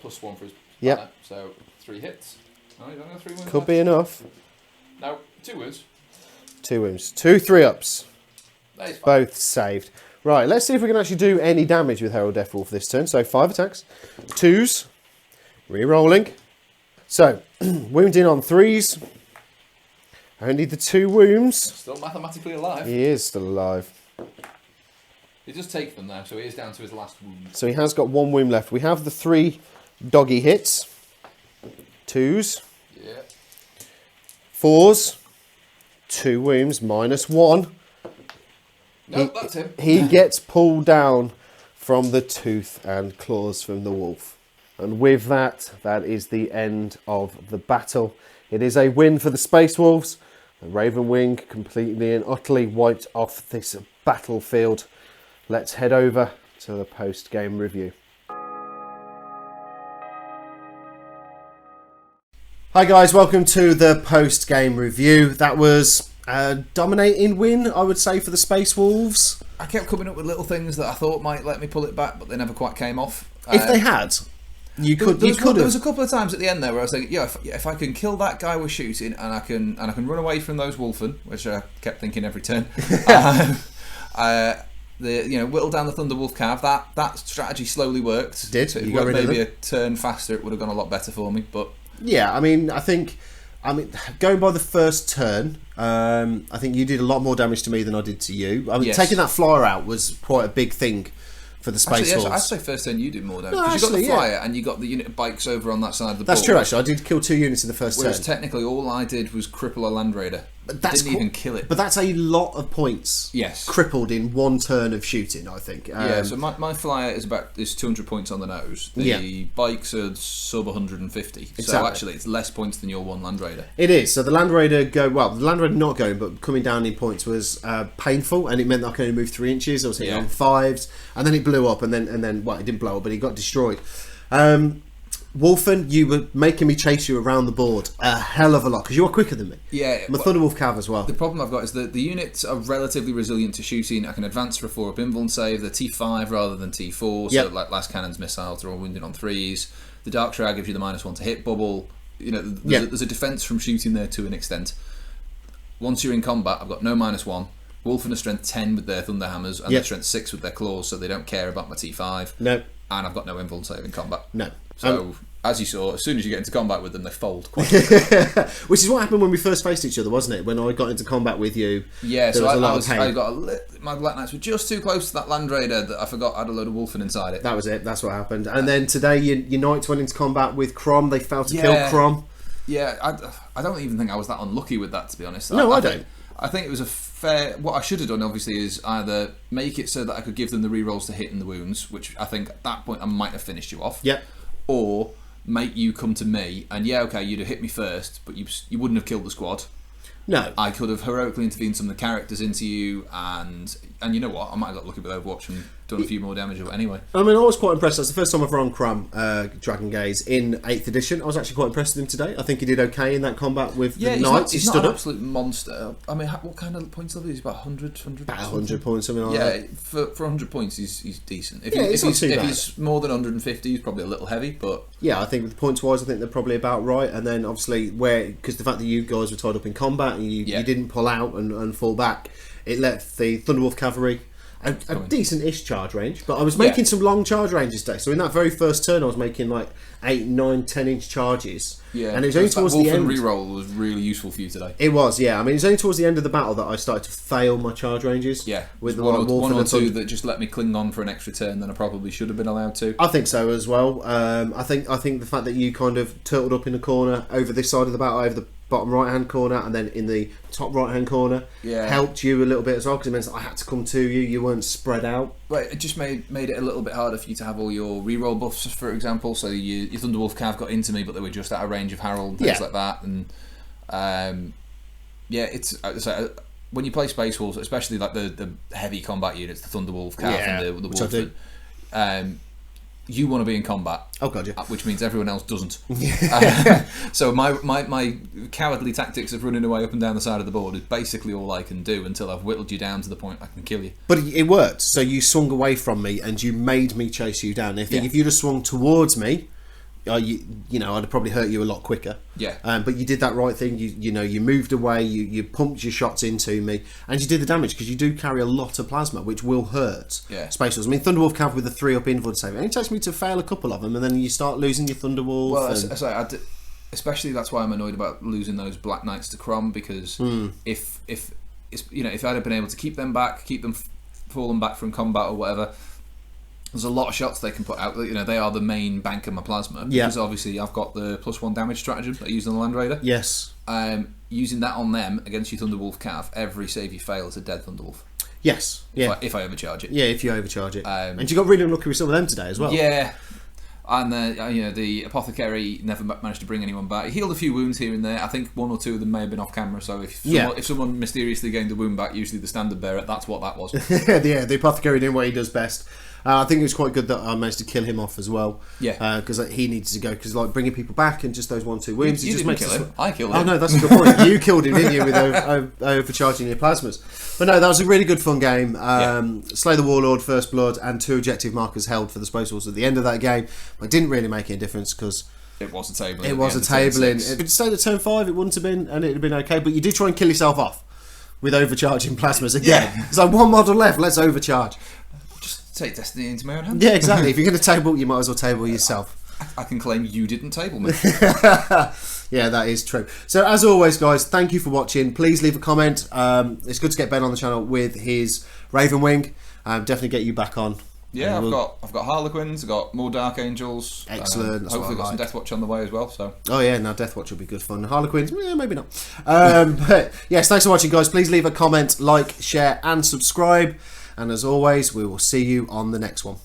+1 for his Yep. partner, so 3 hits. No, you don't have 3 wounds Could left. be enough. No, 2 wounds. 2 wounds. 2 3-ups. That is fine. Both saved. Right, let's see if we can actually do any damage with Herald Deathwolf this turn. So 5 attacks. 2s. Re-rolling. So, wounding on 3s. Only the 2 wounds. Still mathematically alive. He is still alive. He does take them now, so he is down to his last wound. So he has got 1 wound left. We have the 3 doggy hits. 2s. Yeah. 4s. 2 wounds, -1. No, that's him. He gets pulled down from the tooth and claws from the wolf. And with that, that is the end of the battle. It is a win for the Space Wolves. The Ravenwing completely and utterly wiped off this battlefield. Let's head over to the post-game review. Hi guys, welcome to the post-game review. That was a dominating win, I would say, for the Space Wolves. I kept coming up with little things that I thought might let me pull it back, but they never quite came off. If they had, you could There have. was a couple of times at the end there where I was like, yeah, if I can kill that guy we're shooting and I can run away from those Wolfen, which I kept thinking every turn. Whittle down the Thunderwolf Cav. That strategy slowly worked. Did so you it got worked rid of maybe them? a turn faster, it would have gone a lot better for me. But Yeah, I mean, I think I mean, going by the first turn, I think you did a lot more damage to me than I did to you. I mean, taking that flyer out was quite a big thing for the Space Wolves. I'd say first turn you did more damage. Because you got the flyer and you got the unit of bikes over on that side of the board. That's true, actually. I did kill 2 units in the first turn. Whereas technically all I did was cripple a Land Raider. But didn't even kill it. But that's a lot of points. Yes. Crippled in 1 turn of shooting, I think. So my flyer is 200 points on the nose. The bikes are sub 150. Exactly. So actually it's less points than your 1 Land Raider. It is. So the Land Raider the Land Raider not going, but coming down in points was painful, and it meant that I could only move 3 inches. I was hitting on 5s, and then it blew up, and then it didn't blow up, but it got destroyed. Wolfen, you were making me chase you around the board a hell of a lot because you were quicker than me. Yeah, I'm a Thunderwolf Cav as well. The problem I've got is that the units are relatively resilient to shooting. I can advance for a 4-up invuln save. They're T5 rather than T4, so like last cannon's missiles, they're all wounded on 3s. The Dark Shroud gives you the -1 to hit bubble. You know, there's a defense from shooting there to an extent. Once you're in combat, I've got no -1. Wolfen are strength 10 with their Thunderhammers, and they're strength 6 with their claws, so they don't care about my T5. No. And I've got no invuln save in combat. No. So, as you saw, as soon as you get into combat with them, they fold quite quickly. Which is what happened when we first faced each other, wasn't it? When I got into combat with you, yeah. So my Black Knights were just too close to that Land Raider that I forgot I had a load of Wolfen inside it. That was it. That's what happened. And then today, your Knights went into combat with Crom. They failed to kill Crom. Yeah, I don't even think I was that unlucky with that, to be honest. No, I don't. I think it was a fair... What I should have done, obviously, is either make it so that I could give them the rerolls to hit and the wounds, which I think at that point I might have finished you off. Yep. Or make you come to me, and you'd have hit me first, but you wouldn't have killed the squad. No. I could have heroically intervened some of the characters into you, and you know what? I might have got lucky with Overwatch and done a few more damage anyway. I mean, I was quite impressed. That's the first time I've run Crom, Dragon Gaze, in 8th edition. I was actually quite impressed with him today. I think he did okay in that combat with the Knights. He's not an absolute monster. I mean, what kind of points level is he? About 100? About 100 points, something like that. Yeah, for 100 points, he's decent. If he's more than 150, he's probably a little heavy, but... Yeah, I think with points-wise, I think they're probably about right. And then, obviously, because the fact that you guys were tied up in combat and you didn't pull out and fall back, it left the Thunderwolf Cavalry a decent-ish charge range. But I was making some long charge ranges today. So in that very first turn, I was making like 8, 9, 10-inch charges. Yeah, and it was only towards the end. Reroll was really useful for you today. It was, yeah. I mean, it's only towards the end of the battle that I started to fail my charge ranges. Yeah, with one or two that just let me cling on for an extra turn than I probably should have been allowed to. I think so as well. I think the fact that you kind of turtled up in the corner over this side of the battle, over the bottom right hand corner, and then in the top right hand corner, helped you a little bit as well, because it meant that I had to come to you. You weren't spread out. Right, it just made it a little bit harder for you to have all your reroll buffs, for example. So your Thunderwolf Cav got into me, but they were just out of range of Harold and things like that. And it's so when you play Space Wolves, especially like the heavy combat units, the Thunderwolf Cav and the Wolf. You want to be in combat. Oh god, yeah. Which means everyone else doesn't. So my cowardly tactics of running away up and down the side of the board is basically all I can do until I've whittled you down to the point I can kill you. But it worked. So you swung away from me and you made me chase you down. I think if you'd have swung towards me, I'd have probably hurt you a lot quicker. Yeah. But you did that right thing. You moved away. You pumped your shots into me, and you did the damage because you do carry a lot of plasma, which will hurt. Yeah. Space Wolves. I mean, Thunderwolf Cav with a 3-up invuln save. It only takes me to fail a couple of them, and then you start losing your Thunderwolf. Well, especially that's why I'm annoyed about losing those Black Knights to Crom, because if I'd have been able to keep them back, keep them falling back from combat or whatever. There's a lot of shots they can put out. They are the main bank of my plasma. Because obviously I've got the +1 damage stratagem that I use on the Land Raider. Yes. Using that on them against your Thunderwolf Cav, every save you fail is a dead Thunderwolf. Yes. Yeah. If I overcharge it. Yeah, if you overcharge it. And you got really unlucky with some of them today as well. Yeah. And the Apothecary never managed to bring anyone back. He healed a few wounds here and there. I think 1 or 2 of them may have been off camera. So if someone mysteriously gained a wound back, usually the standard bearer, that's what that was. The Apothecary doing what he does best. I think it was quite good that I managed to kill him off as well. Yeah. Because he needed to go. Because bringing people back and just those 1-2 wounds. You didn't kill him. I killed him. Oh no, that's a good point. You killed him, didn't you, with overcharging your plasmas? But no, that was a really good fun game. Slay the Warlord, First Blood, and 2 objective markers held for the Space Wolves at the end of that game. But it didn't really make any difference because it was a table. It was a table. If it stayed at turn 5, it wouldn't have been, and it'd have been okay. But you did try and kill yourself off with overcharging plasmas again. It's like 1 model left. Let's overcharge. Take destiny into my own hands. Yeah, exactly. If you're going to table, you might as well table yourself. I can claim you didn't table me. Yeah, that is true. So as always, guys, thank you for watching. Please leave a comment. It's good to get Ben on the channel with his Ravenwing. Definitely get you back on. Yeah, I've got Harlequins, I've got more Dark Angels. Excellent. Hopefully got some Deathwatch on the way as well. So. Oh yeah, now Deathwatch will be good fun. Harlequins, maybe not. But yes, thanks for watching, guys. Please leave a comment, like, share, and subscribe. And as always, we will see you on the next one.